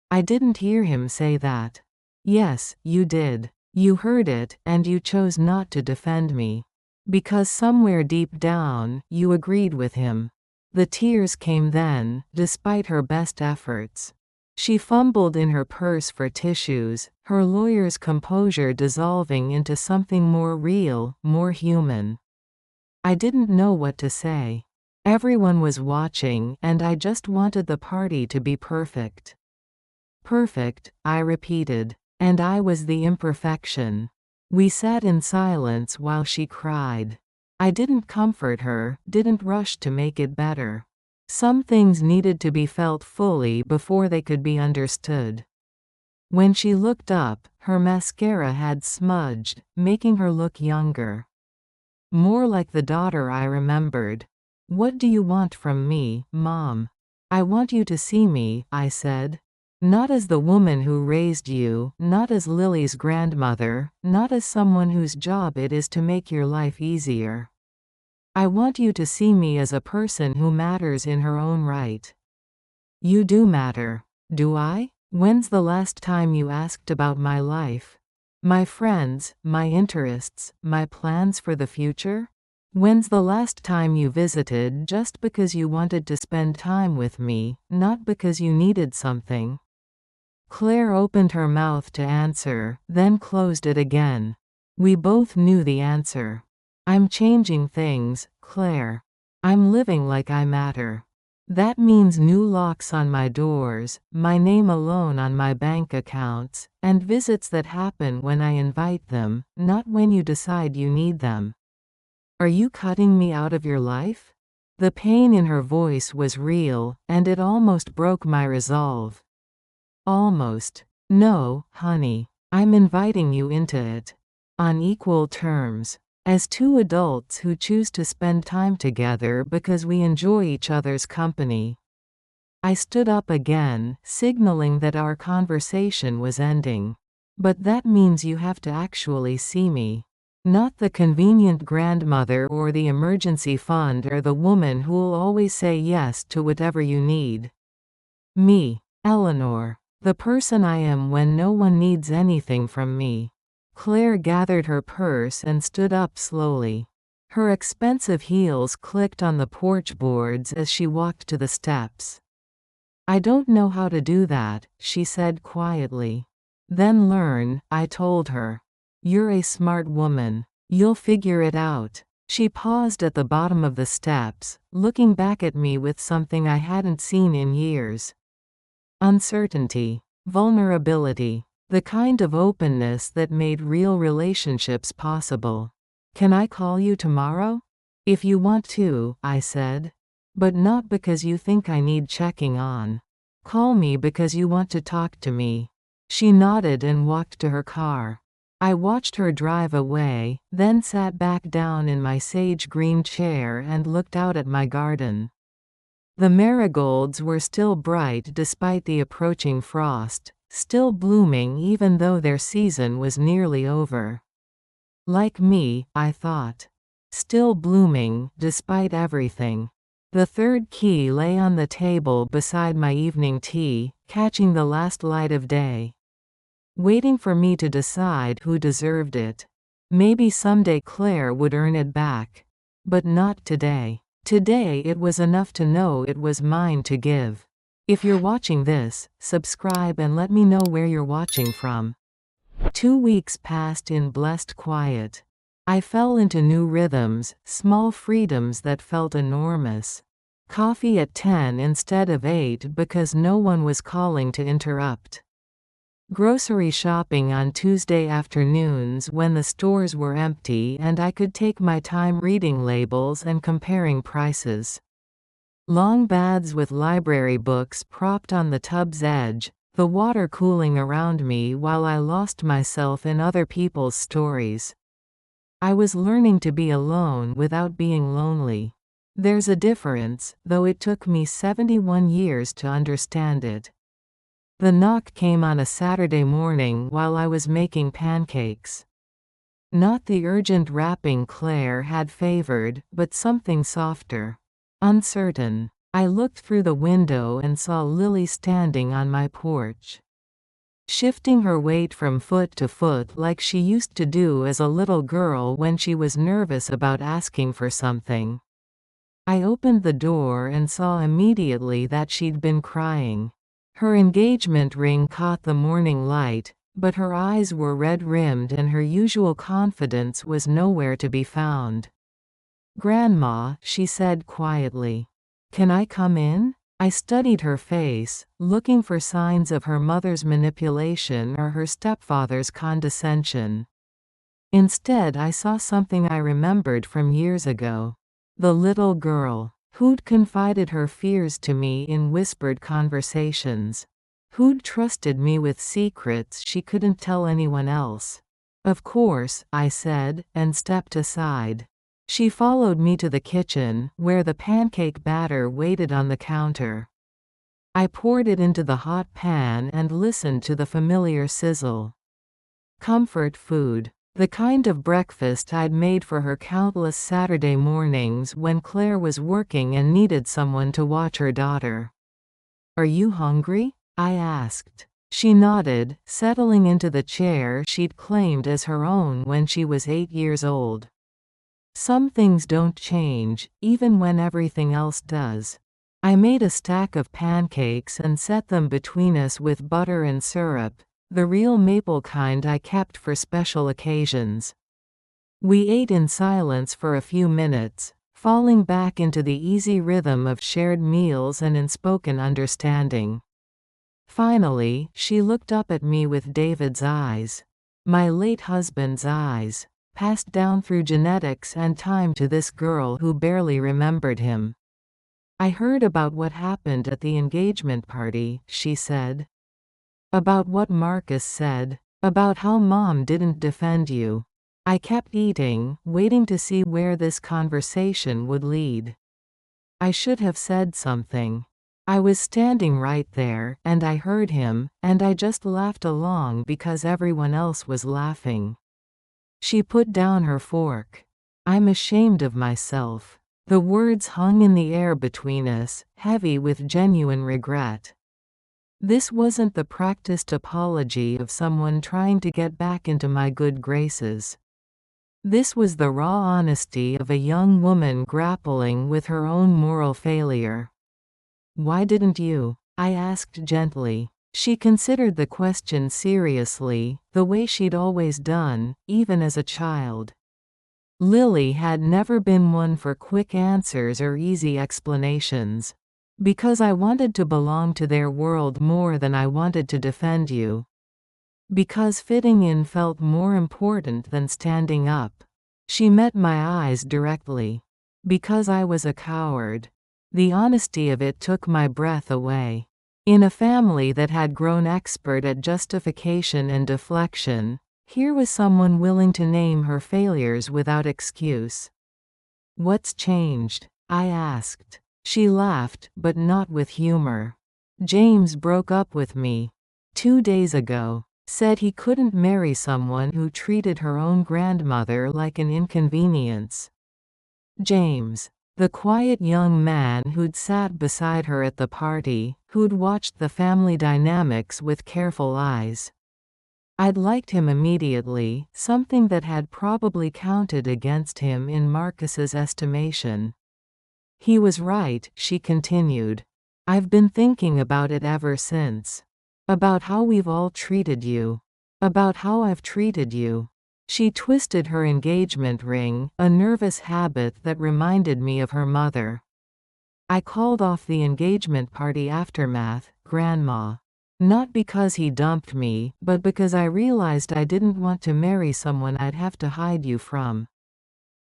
I didn't hear him say that. Yes, you did. You heard it, and you chose not to defend me. Because somewhere deep down, you agreed with him. The tears came then, despite her best efforts. She fumbled in her purse for tissues, her lawyer's composure dissolving into something more real, more human. I didn't know what to say. Everyone was watching, and I just wanted the party to be perfect. Perfect, I repeated. And I was the imperfection. We sat in silence while she cried. I didn't comfort her, didn't rush to make it better. Some things needed to be felt fully before they could be understood. When she looked up, her mascara had smudged, making her look younger. More like the daughter I remembered. "What do you want from me, Mom?" "I want you to see me," I said. "Not as the woman who raised you, not as Lily's grandmother, not as someone whose job it is to make your life easier. I want you to see me as a person who matters in her own right." "You do matter." "Do I? When's the last time you asked about my life? My friends, my interests, my plans for the future? When's the last time you visited just because you wanted to spend time with me, not because you needed something?" Claire opened her mouth to answer, then closed it again. We both knew the answer. "I'm changing things, Claire. I'm living like I matter. That means new locks on my doors, my name alone on my bank accounts, and visits that happen when I invite them, not when you decide you need them." "Are you cutting me out of your life?" The pain in her voice was real, and it almost broke my resolve. "Almost. No, honey. I'm inviting you into it. On equal terms. As two adults who choose to spend time together because we enjoy each other's company." I stood up again, signaling that our conversation was ending. "But that means you have to actually see me. Not the convenient grandmother or the emergency fund or the woman who'll always say yes to whatever you need. Me, Eleanor. The person I am when no one needs anything from me." Claire gathered her purse and stood up slowly. Her expensive heels clicked on the porch boards as she walked to the steps. "I don't know how to do that," she said quietly. "Then learn," I told her. "You're a smart woman. You'll figure it out." She paused at the bottom of the steps, looking back at me with something I hadn't seen in years. Uncertainty. Vulnerability. The kind of openness that made real relationships possible. "Can I call you tomorrow?" "If you want to," I said. "But not because you think I need checking on. Call me because you want to talk to me." She nodded and walked to her car. I watched her drive away, then sat back down in my sage green chair and looked out at my garden. The marigolds were still bright despite the approaching frost, still blooming even though their season was nearly over. Like me, I thought. Still blooming, despite everything. The third key lay on the table beside my evening tea, catching the last light of day. Waiting for me to decide who deserved it. Maybe someday Claire would earn it back. But not today. Today it was enough to know it was mine to give. If you're watching this, subscribe and let me know where you're watching from. 2 weeks passed in blessed quiet. I fell into new rhythms, small freedoms that felt enormous. Coffee at 10 instead of 8 because no one was calling to interrupt. Grocery shopping on Tuesday afternoons when the stores were empty and I could take my time reading labels and comparing prices. Long baths with library books propped on the tub's edge, the water cooling around me while I lost myself in other people's stories. I was learning to be alone without being lonely. There's a difference, though it took me 71 years to understand it. The knock came on a Saturday morning while I was making pancakes. Not the urgent rapping Claire had favored, but something softer. Uncertain. I looked through the window and saw Lily standing on my porch. Shifting her weight from foot to foot like she used to do as a little girl when she was nervous about asking for something. I opened the door and saw immediately that she'd been crying. Her engagement ring caught the morning light, but her eyes were red-rimmed and her usual confidence was nowhere to be found. "Grandma," she said quietly. "Can I come in?" I studied her face, looking for signs of her mother's manipulation or her stepfather's condescension. Instead, I saw something I remembered from years ago. The little girl who'd confided her fears to me in whispered conversations. Who'd trusted me with secrets she couldn't tell anyone else. Of course, I said, and stepped aside. She followed me to the kitchen, where the pancake batter waited on the counter. I poured it into the hot pan and listened to the familiar sizzle. Comfort food. The kind of breakfast I'd made for her countless Saturday mornings when Claire was working and needed someone to watch her daughter. "Are you hungry?" I asked. She nodded, settling into the chair she'd claimed as her own when she was 8 years old. Some things don't change, even when everything else does. I made a stack of pancakes and set them between us with butter and syrup, the real maple kind I kept for special occasions. We ate in silence for a few minutes, falling back into the easy rhythm of shared meals and unspoken understanding. Finally, she looked up at me with David's eyes. My late husband's eyes, passed down through genetics and time to this girl who barely remembered him. "I heard about what happened at the engagement party," she said. "About what Marcus said. About how Mom didn't defend you." I kept eating, waiting to see where this conversation would lead. I should have said something. I was standing right there, and I heard him, and I just laughed along because everyone else was laughing. She put down her fork. "I'm ashamed of myself." The words hung in the air between us, heavy with genuine regret. This wasn't the practiced apology of someone trying to get back into my good graces. This was the raw honesty of a young woman grappling with her own moral failure. "Why didn't you?" I asked gently. She considered the question seriously, the way she'd always done, even as a child. Lily had never been one for quick answers or easy explanations. "Because I wanted to belong to their world more than I wanted to defend you. Because fitting in felt more important than standing up." She met my eyes directly. "Because I was a coward." The honesty of it took my breath away. In a family that had grown expert at justification and deflection, here was someone willing to name her failures without excuse. "What's changed?" I asked. She laughed, but not with humor. "James broke up with me 2 days ago. Said he couldn't marry someone who treated her own grandmother like an inconvenience." James. The quiet young man who'd sat beside her at the party, who'd watched the family dynamics with careful eyes. I'd liked him immediately, something that had probably counted against him in Marcus's estimation. "He was right," she continued. "I've been thinking about it ever since. About how we've all treated you. About how I've treated you." She twisted her engagement ring, a nervous habit that reminded me of her mother. "I called off the engagement party aftermath, Grandma. Not because he dumped me, but because I realized I didn't want to marry someone I'd have to hide you from."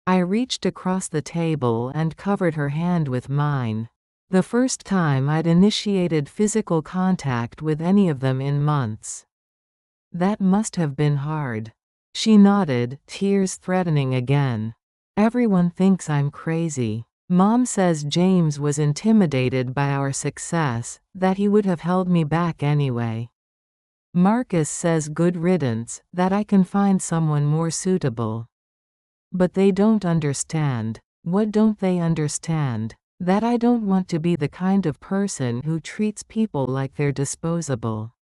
I reached across the table and covered her hand with mine. The first time I'd initiated physical contact with any of them in months. "That must have been hard." She nodded, tears threatening again. "Everyone thinks I'm crazy. Mom says James was intimidated by our success, that he would have held me back anyway. Marcus says good riddance, that I can find someone more suitable. But they don't understand." "What don't they understand?" "That I don't want to be the kind of person who treats people like they're disposable.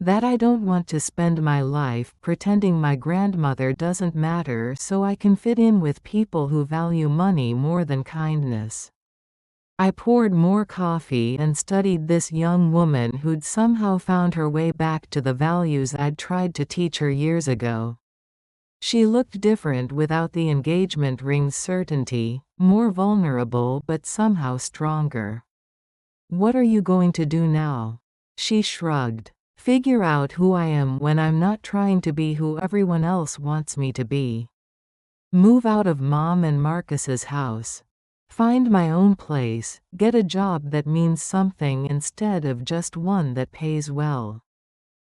That I don't want to spend my life pretending my grandmother doesn't matter so I can fit in with people who value money more than kindness." I poured more coffee and studied this young woman who'd somehow found her way back to the values I'd tried to teach her years ago. She looked different without the engagement ring's certainty, more vulnerable but somehow stronger. What are you going to do now? She shrugged. Figure out who I am when I'm not trying to be who everyone else wants me to be. Move out of Mom and Marcus's house. Find my own place, get a job that means something instead of just one that pays well.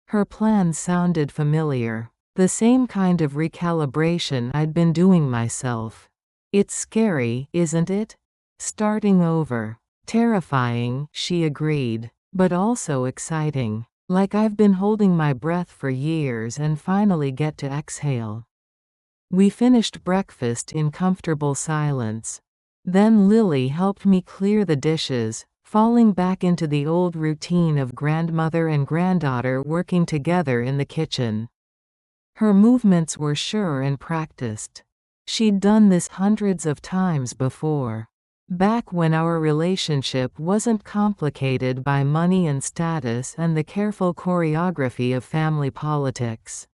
Her plan sounded familiar. The same kind of recalibration I'd been doing myself. It's scary, isn't it? Starting over. Terrifying, she agreed, but also exciting. Like I've been holding my breath for years and finally get to exhale. We finished breakfast in comfortable silence. Then Lily helped me clear the dishes, falling back into the old routine of grandmother and granddaughter working together in the kitchen. Her movements were sure and practiced. She'd done this hundreds of times before. Back when our relationship wasn't complicated by money and status and the careful choreography of family politics.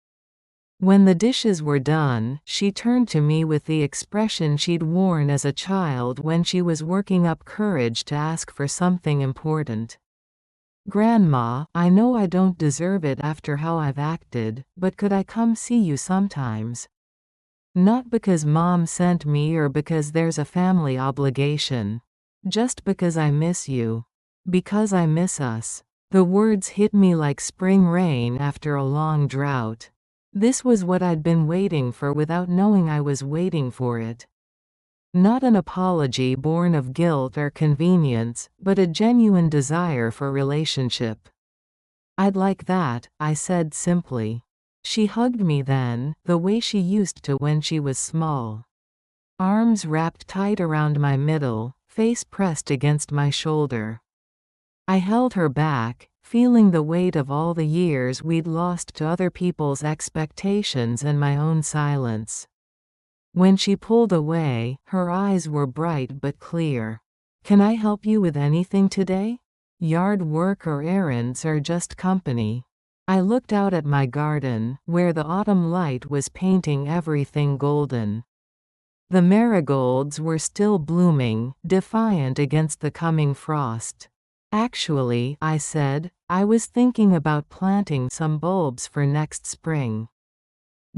When the dishes were done, she turned to me with the expression she'd worn as a child when she was working up courage to ask for something important. Grandma, I know I don't deserve it after how I've acted, but could I come see you sometimes? Not because Mom sent me or because there's a family obligation. Just because I miss you. Because I miss us. The words hit me like spring rain after a long drought. This was what I'd been waiting for without knowing I was waiting for it. Not an apology born of guilt or convenience, but a genuine desire for relationship. I'd like that, I said simply. She hugged me then, the way she used to when she was small. Arms wrapped tight around my middle, face pressed against my shoulder. I held her back, feeling the weight of all the years we'd lost to other people's expectations and my own silence. When she pulled away, her eyes were bright but clear. Can I help you with anything today? Yard work or errands or just company? I looked out at my garden, where the autumn light was painting everything golden. The marigolds were still blooming, defiant against the coming frost. Actually, I said, I was thinking about planting some bulbs for next spring.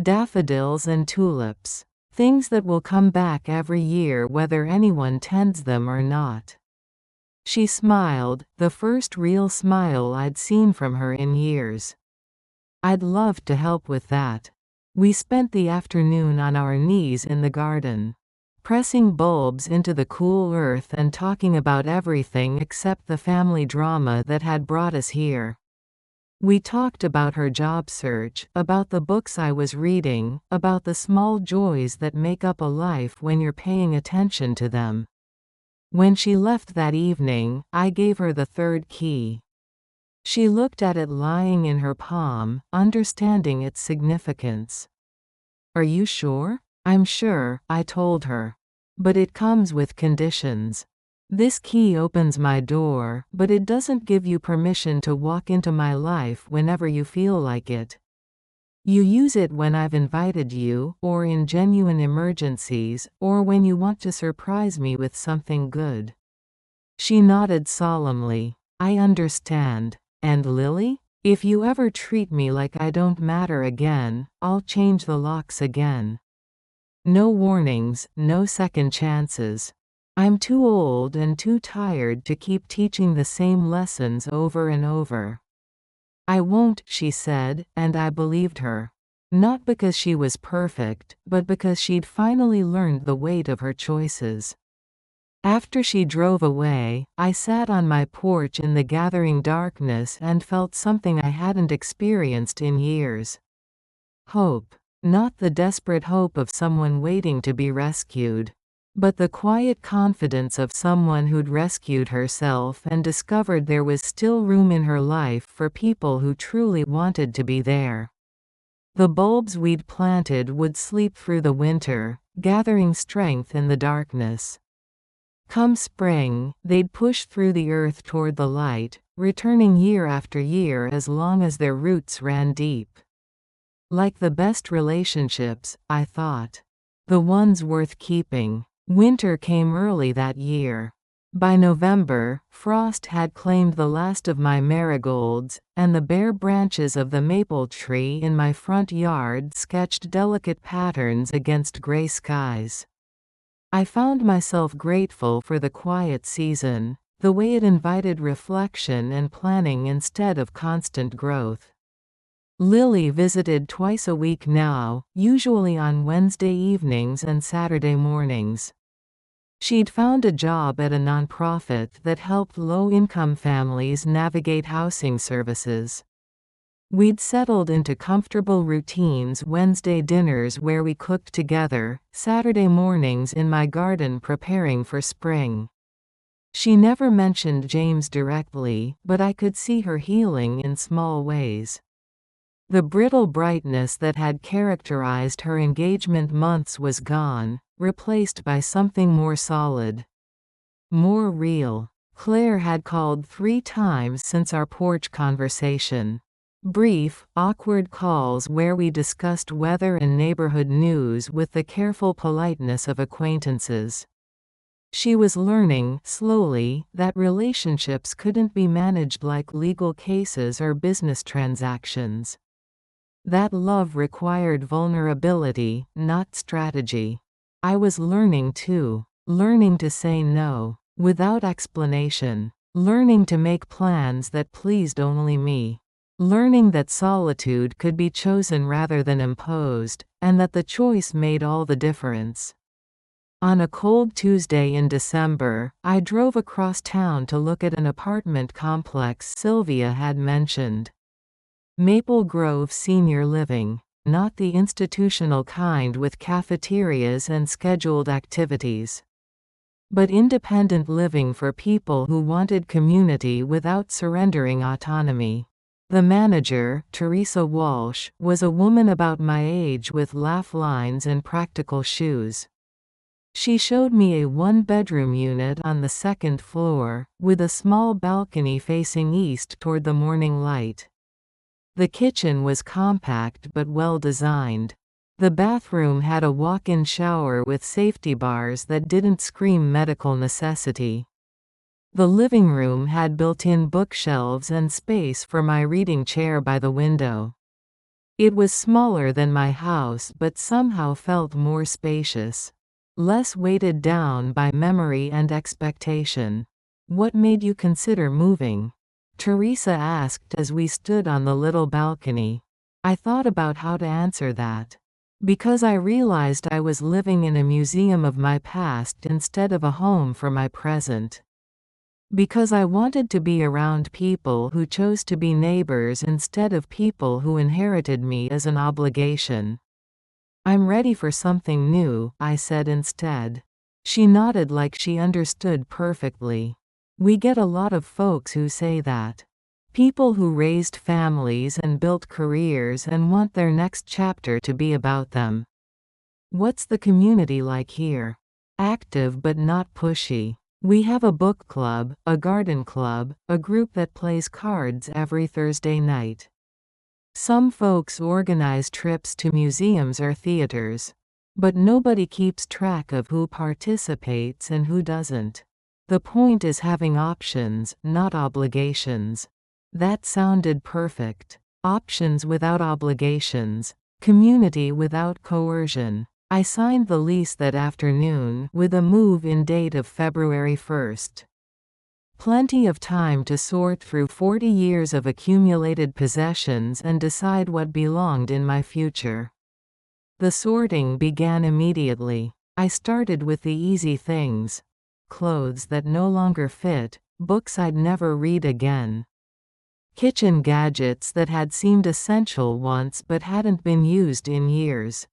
Daffodils and tulips. Things that will come back every year whether anyone tends them or not. She smiled, the first real smile I'd seen from her in years. I'd love to help with that. We spent the afternoon on our knees in the garden, pressing bulbs into the cool earth and talking about everything except the family drama that had brought us here. We talked about her job search, about the books I was reading, about the small joys that make up a life when you're paying attention to them. When she left that evening, I gave her the third key. She looked at it lying in her palm, understanding its significance. Are you sure? I'm sure, I told her. But it comes with conditions. This key opens my door, but it doesn't give you permission to walk into my life whenever you feel like it. You use it when I've invited you, or in genuine emergencies, or when you want to surprise me with something good. She nodded solemnly. I understand. And Lily? If you ever treat me like I don't matter again, I'll change the locks again. No warnings, no second chances. I'm too old and too tired to keep teaching the same lessons over and over. I won't, she said, and I believed her. Not because she was perfect, but because she'd finally learned the weight of her choices. After she drove away, I sat on my porch in the gathering darkness and felt something I hadn't experienced in years. Hope. Not the desperate hope of someone waiting to be rescued, but the quiet confidence of someone who'd rescued herself and discovered there was still room in her life for people who truly wanted to be there. The bulbs we'd planted would sleep through the winter, gathering strength in the darkness. Come spring, they'd push through the earth toward the light, returning year after year as long as their roots ran deep. Like the best relationships, I thought. The ones worth keeping. Winter came early that year. By November, frost had claimed the last of my marigolds, and the bare branches of the maple tree in my front yard sketched delicate patterns against gray skies. I found myself grateful for the quiet season, the way it invited reflection and planning instead of constant growth. Lily visited twice a week now, usually on Wednesday evenings and Saturday mornings. She'd found a job at a nonprofit that helped low-income families navigate housing services. We'd settled into comfortable routines: Wednesday dinners where we cooked together, Saturday mornings in my garden preparing for spring. She never mentioned James directly, but I could see her healing in small ways. The brittle brightness that had characterized her engagement months was gone, replaced by something more solid. More real. Claire had called 3 times since our porch conversation. Brief, awkward calls where we discussed weather and neighborhood news with the careful politeness of acquaintances. She was learning, slowly, that relationships couldn't be managed like legal cases or business transactions. That love required vulnerability, not strategy. I was learning too. Learning to say no, without explanation. Learning to make plans that pleased only me. Learning that solitude could be chosen rather than imposed, and that the choice made all the difference. On a cold Tuesday in December, I drove across town to look at an apartment complex Sylvia had mentioned. Maple Grove Senior Living, not the institutional kind with cafeterias and scheduled activities, but independent living for people who wanted community without surrendering autonomy. The manager, Teresa Walsh, was a woman about my age with laugh lines and practical shoes. She showed me a 1-bedroom unit on the 2nd floor, with a small balcony facing east toward the morning light. The kitchen was compact but well designed. The bathroom had a walk-in shower with safety bars that didn't scream medical necessity. The living room had built-in bookshelves and space for my reading chair by the window. It was smaller than my house but somehow felt more spacious. Less weighted down by memory and expectation. "What made you consider moving?" Teresa asked as we stood on the little balcony. I thought about how to answer that. Because I realized I was living in a museum of my past instead of a home for my present. Because I wanted to be around people who chose to be neighbors instead of people who inherited me as an obligation. "I'm ready for something new," I said instead. She nodded like she understood perfectly. We get a lot of folks who say that. People who raised families and built careers and want their next chapter to be about them. "What's the community like here?" "Active but not pushy. We have a book club, a garden club, a group that plays cards every Thursday night. Some folks organize trips to museums or theaters. But nobody keeps track of who participates and who doesn't. The point is having options, not obligations." That sounded perfect. Options without obligations. Community without coercion. I signed the lease that afternoon, with a move-in date of February 1st. Plenty of time to sort through 40 years of accumulated possessions and decide what belonged in my future. The sorting began immediately. I started with the easy things. Clothes that no longer fit, books I'd never read again. Kitchen gadgets that had seemed essential once but hadn't been used in years.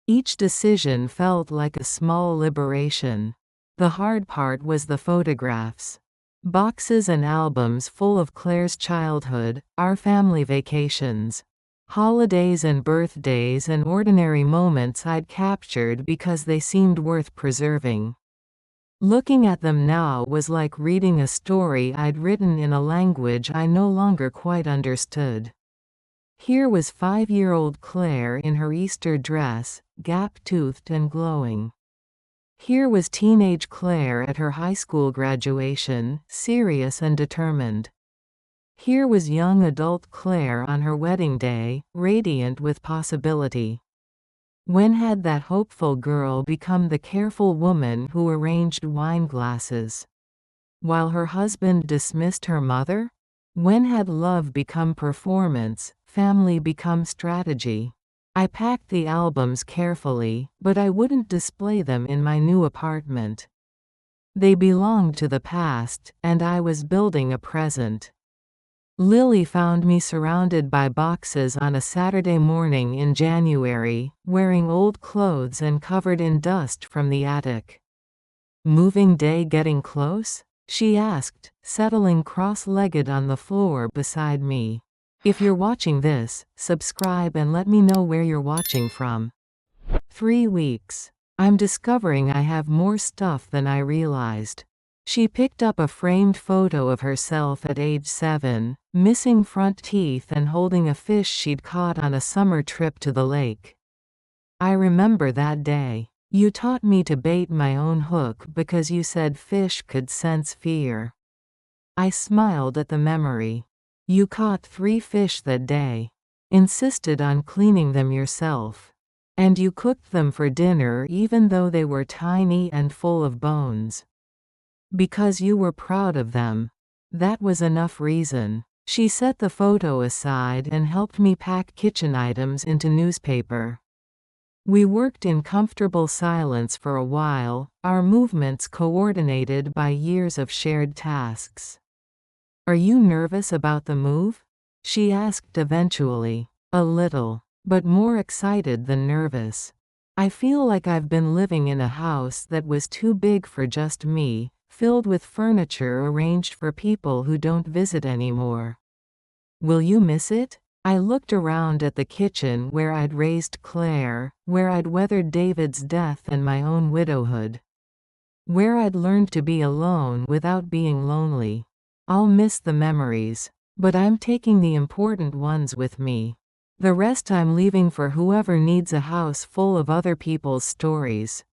Each decision felt like a small liberation. The hard part was the photographs. Boxes and albums full of Claire's childhood, our family vacations. Holidays and birthdays and ordinary moments I'd captured because they seemed worth preserving. Looking at them now was like reading a story I'd written in a language I no longer quite understood. Here was 5-year-old Claire in her Easter dress, gap-toothed and glowing. Here was teenage Claire at her high school graduation, serious and determined. Here was young adult Claire on her wedding day, radiant with possibility. When had that hopeful girl become the careful woman who arranged wine glasses while her husband dismissed her mother? When had love become performance, family become strategy? I packed the albums carefully, but I wouldn't display them in my new apartment. They belonged to the past, and I was building a present. Lily found me surrounded by boxes on a Saturday morning in January, wearing old clothes and covered in dust from the attic. "Moving day getting close?" she asked, settling cross-legged on the floor beside me. "If you're watching this, subscribe and let me know where you're watching from." 3 weeks. I'm discovering I have more stuff than I realized. She picked up a framed photo of herself at age 7, missing front teeth and holding a fish she'd caught on a summer trip to the lake. "I remember that day. You taught me to bait my own hook because you said fish could sense fear." I smiled at the memory. "You caught 3 fish that day. Insisted on cleaning them yourself. And you cooked them for dinner even though they were tiny and full of bones. Because you were proud of them. That was enough reason." She set the photo aside and helped me pack kitchen items into newspaper. We worked in comfortable silence for a while, our movements coordinated by years of shared tasks. "Are you nervous about the move?" she asked eventually. "A little, but more excited than nervous. I feel like I've been living in a house that was too big for just me, filled with furniture arranged for people who don't visit anymore." "Will you miss it?" I looked around at the kitchen where I'd raised Claire, where I'd weathered David's death and my own widowhood. Where I'd learned to be alone without being lonely. "I'll miss the memories. But I'm taking the important ones with me. The rest I'm leaving for whoever needs a house full of other people's stories."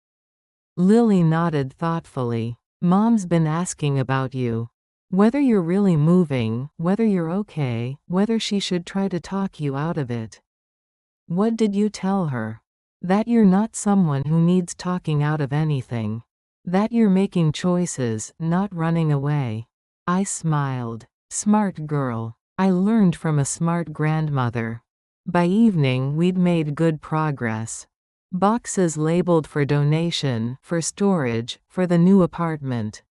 Lily nodded thoughtfully. "Mom's been asking about you. Whether you're really moving, whether you're okay, whether she should try to talk you out of it." "What did you tell her?" "That you're not someone who needs talking out of anything. That you're making choices, not running away." I smiled. Smart girl. I learned from a smart grandmother. By evening we'd made good progress. Boxes labeled for donation, for storage, for the new apartment.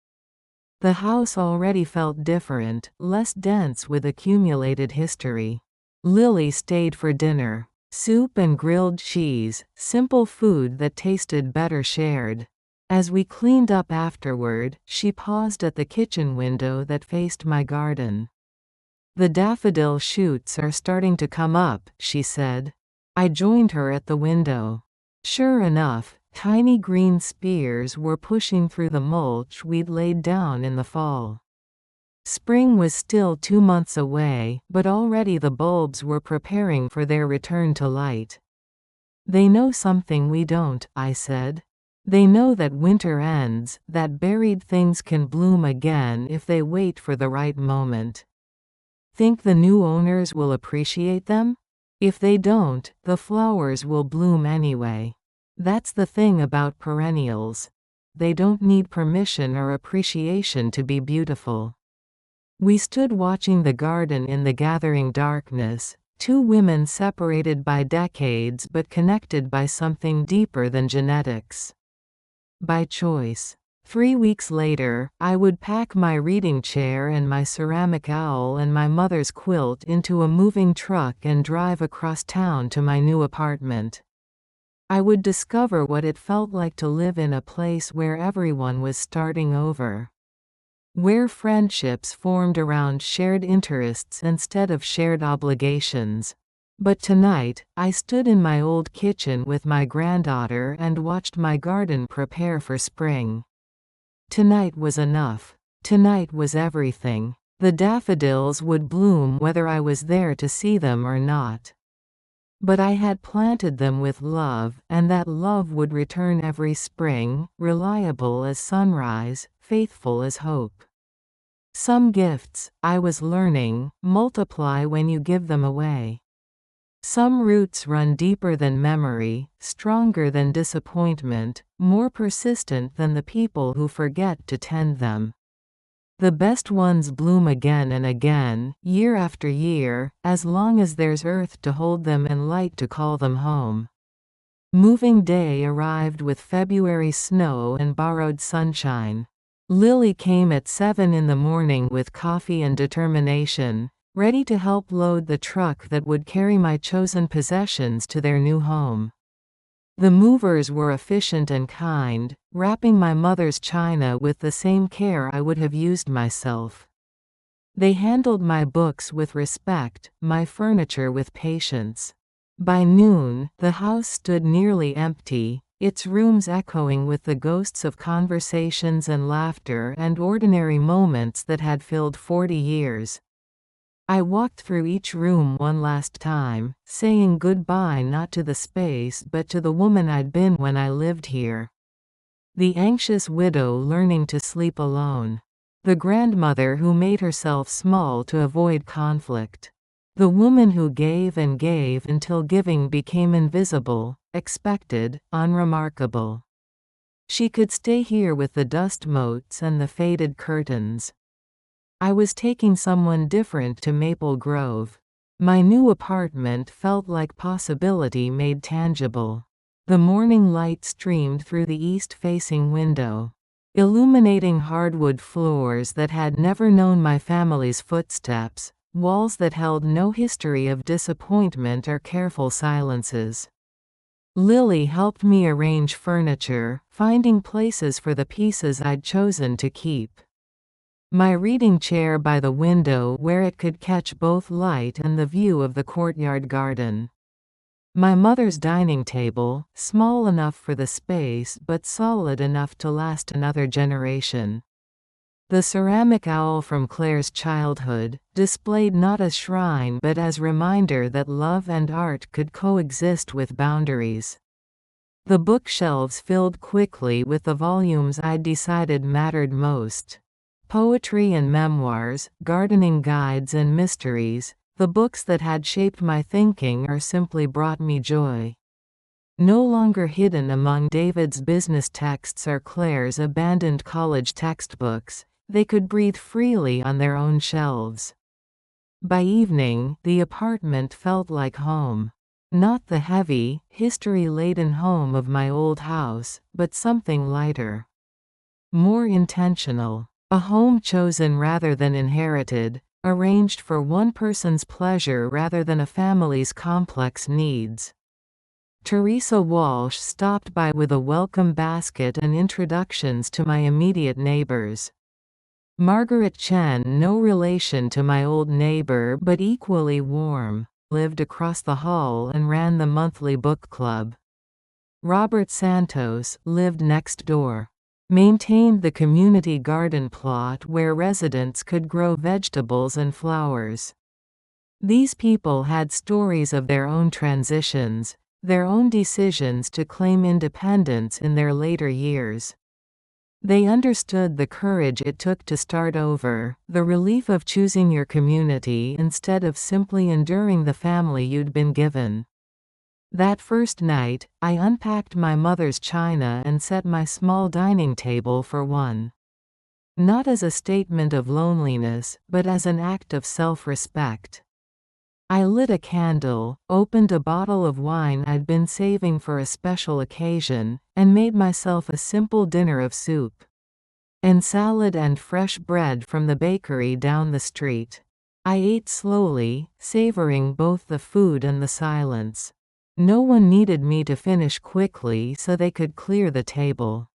The house already felt different, less dense with accumulated history. Lily stayed for dinner. Soup and grilled cheese, simple food that tasted better shared. As we cleaned up afterward, she paused at the kitchen window that faced my garden. "The daffodil shoots are starting to come up," she said. I joined her at the window. Sure enough, tiny green spears were pushing through the mulch we'd laid down in the fall. Spring was still 2 months away, but already the bulbs were preparing for their return to light. "They know something we don't," I said. "They know that winter ends, that buried things can bloom again if they wait for the right moment." "Think the new owners will appreciate them?" "If they don't, the flowers will bloom anyway. That's the thing about perennials. They don't need permission or appreciation to be beautiful." We stood watching the garden in the gathering darkness, 2 women separated by decades but connected by something deeper than genetics. By choice. 3 weeks later, I would pack my reading chair and my ceramic owl and my mother's quilt into a moving truck and drive across town to my new apartment. I would discover what it felt like to live in a place where everyone was starting over. Where friendships formed around shared interests instead of shared obligations. But tonight, I stood in my old kitchen with my granddaughter and watched my garden prepare for spring. Tonight was enough. Tonight was everything. The daffodils would bloom whether I was there to see them or not. But I had planted them with love, and that love would return every spring, reliable as sunrise, faithful as hope. Some gifts, I was learning, multiply when you give them away. Some roots run deeper than memory, stronger than disappointment, more persistent than the people who forget to tend them. The best ones bloom again and again, year after year, as long as there's earth to hold them and light to call them home. Moving day arrived with February snow and borrowed sunshine. Lily came at 7 in the morning with coffee and determination, ready to help load the truck that would carry my chosen possessions to their new home. The movers were efficient and kind, wrapping my mother's china with the same care I would have used myself. They handled my books with respect, my furniture with patience. By noon, the house stood nearly empty, its rooms echoing with the ghosts of conversations and laughter and ordinary moments that had filled 40 years. I walked through each room one last time, saying goodbye not to the space but to the woman I'd been when I lived here. The anxious widow learning to sleep alone. The grandmother who made herself small to avoid conflict. The woman who gave and gave until giving became invisible, expected, unremarkable. She could stay here with the dust motes and the faded curtains. I was taking someone different to Maple Grove. My new apartment felt like possibility made tangible. The morning light streamed through the east-facing window, illuminating hardwood floors that had never known my family's footsteps, walls that held no history of disappointment or careful silences. Lily helped me arrange furniture, finding places for the pieces I'd chosen to keep. My reading chair by the window where it could catch both light and the view of the courtyard garden. My mother's dining table, small enough for the space but solid enough to last another generation. The ceramic owl from Claire's childhood, displayed not as shrine but as reminder that love and art could coexist with boundaries. The bookshelves filled quickly with the volumes I'd decided mattered most. Poetry and memoirs, gardening guides and mysteries, the books that had shaped my thinking or simply brought me joy. No longer hidden among David's business texts or Claire's abandoned college textbooks, they could breathe freely on their own shelves. By evening, the apartment felt like home. Not the heavy, history-laden home of my old house, but something lighter. More intentional. A home chosen rather than inherited, arranged for one person's pleasure rather than a family's complex needs. Teresa Walsh stopped by with a welcome basket and introductions to my immediate neighbors. Margaret Chen, no relation to my old neighbor but equally warm, lived across the hall and ran the monthly book club. Robert Santos lived next door. Maintained the community garden plot where residents could grow vegetables and flowers. These people had stories of their own transitions, their own decisions to claim independence in their later years. They understood the courage it took to start over, the relief of choosing your community instead of simply enduring the family you'd been given. That first night, I unpacked my mother's china and set my small dining table for one. Not as a statement of loneliness, but as an act of self-respect. I lit a candle, opened a bottle of wine I'd been saving for a special occasion, and made myself a simple dinner of soup and salad and fresh bread from the bakery down the street. I ate slowly, savoring both the food and the silence. No one needed me to finish quickly so they could clear the table.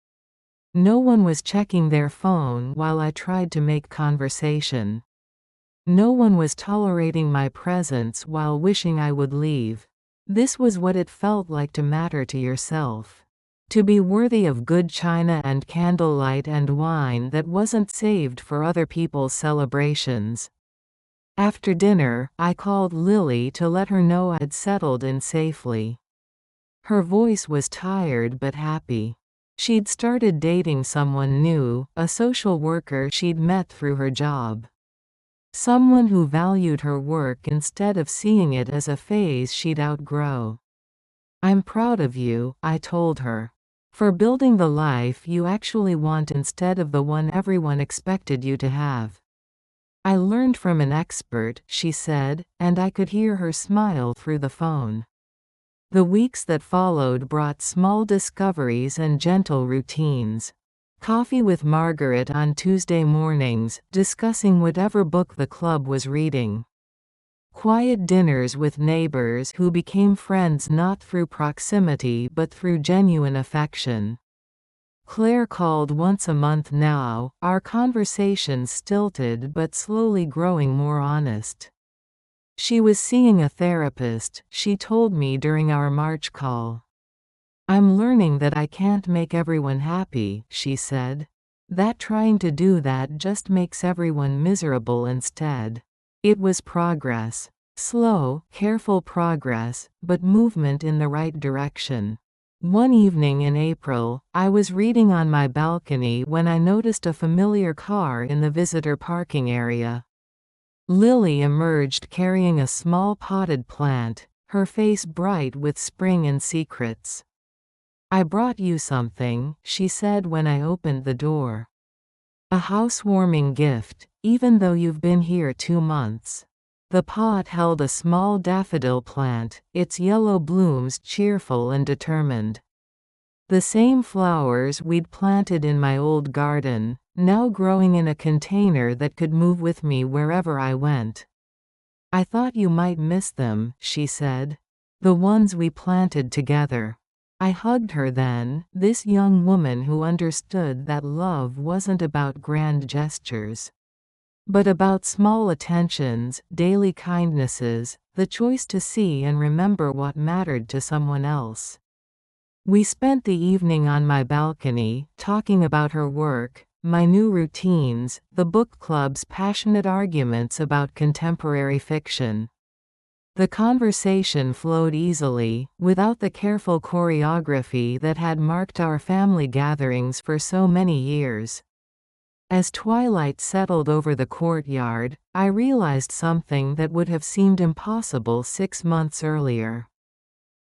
No one was checking their phone while I tried to make conversation. No one was tolerating my presence while wishing I would leave. This was what it felt like to matter to yourself. To be worthy of good china and candlelight and wine that wasn't saved for other people's celebrations. After dinner, I called Lily to let her know I'd settled in safely. Her voice was tired but happy. She'd started dating someone new, a social worker she'd met through her job. Someone who valued her work instead of seeing it as a phase she'd outgrow. "I'm proud of you," I told her. "For building the life you actually want instead of the one everyone expected you to have." "I learned from an expert," she said, and I could hear her smile through the phone. The weeks that followed brought small discoveries and gentle routines. Coffee with Margaret on Tuesday mornings, discussing whatever book the club was reading. Quiet dinners with neighbors who became friends not through proximity but through genuine affection. Claire called once a month now, our conversations stilted but slowly growing more honest. She was seeing a therapist, she told me during our March call. "I'm learning that I can't make everyone happy," she said. "That trying to do that just makes everyone miserable instead." It was progress. Slow, careful progress, but movement in the right direction. One evening in April, I was reading on my balcony when I noticed a familiar car in the visitor parking area. Lily emerged carrying a small potted plant, her face bright with spring and secrets. "I brought you something," she said when I opened the door. "A housewarming gift, even though you've been here 2 months." The pot held a small daffodil plant, its yellow blooms cheerful and determined. The same flowers we'd planted in my old garden, now growing in a container that could move with me wherever I went. "I thought you might miss them," she said. "The ones we planted together." I hugged her then, this young woman who understood that love wasn't about grand gestures, but about small attentions, daily kindnesses, the choice to see and remember what mattered to someone else. We spent the evening on my balcony, talking about her work, my new routines, the book club's passionate arguments about contemporary fiction. The conversation flowed easily, without the careful choreography that had marked our family gatherings for so many years. As twilight settled over the courtyard, I realized something that would have seemed impossible 6 months earlier.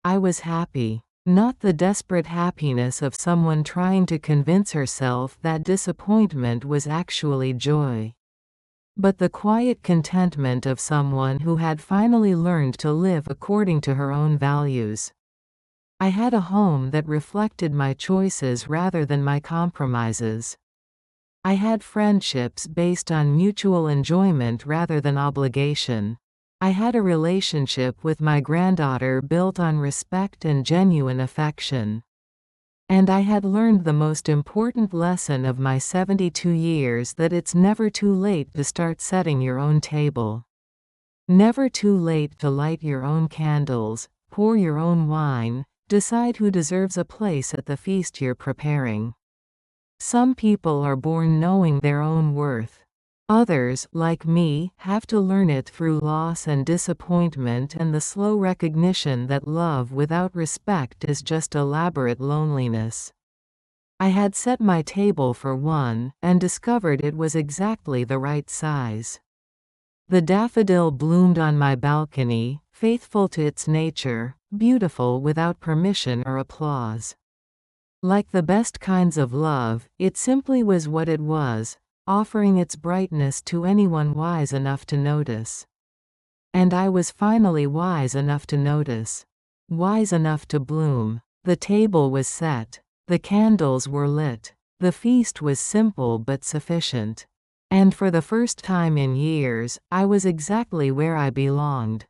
I was happy. Not the desperate happiness of someone trying to convince herself that disappointment was actually joy, but the quiet contentment of someone who had finally learned to live according to her own values. I had a home that reflected my choices rather than my compromises. I had friendships based on mutual enjoyment rather than obligation. I had a relationship with my granddaughter built on respect and genuine affection. And I had learned the most important lesson of my 72 years, that it's never too late to start setting your own table. Never too late to light your own candles, pour your own wine, decide who deserves a place at the feast you're preparing. Some people are born knowing their own worth. Others, like me, have to learn it through loss and disappointment and the slow recognition that love without respect is just elaborate loneliness. I had set my table for one, and discovered it was exactly the right size. The daffodil bloomed on my balcony, faithful to its nature, beautiful without permission or applause. Like the best kinds of love, it simply was what it was, offering its brightness to anyone wise enough to notice. And I was finally wise enough to notice. Wise enough to bloom. The table was set. The candles were lit. The feast was simple but sufficient. And for the first time in years, I was exactly where I belonged.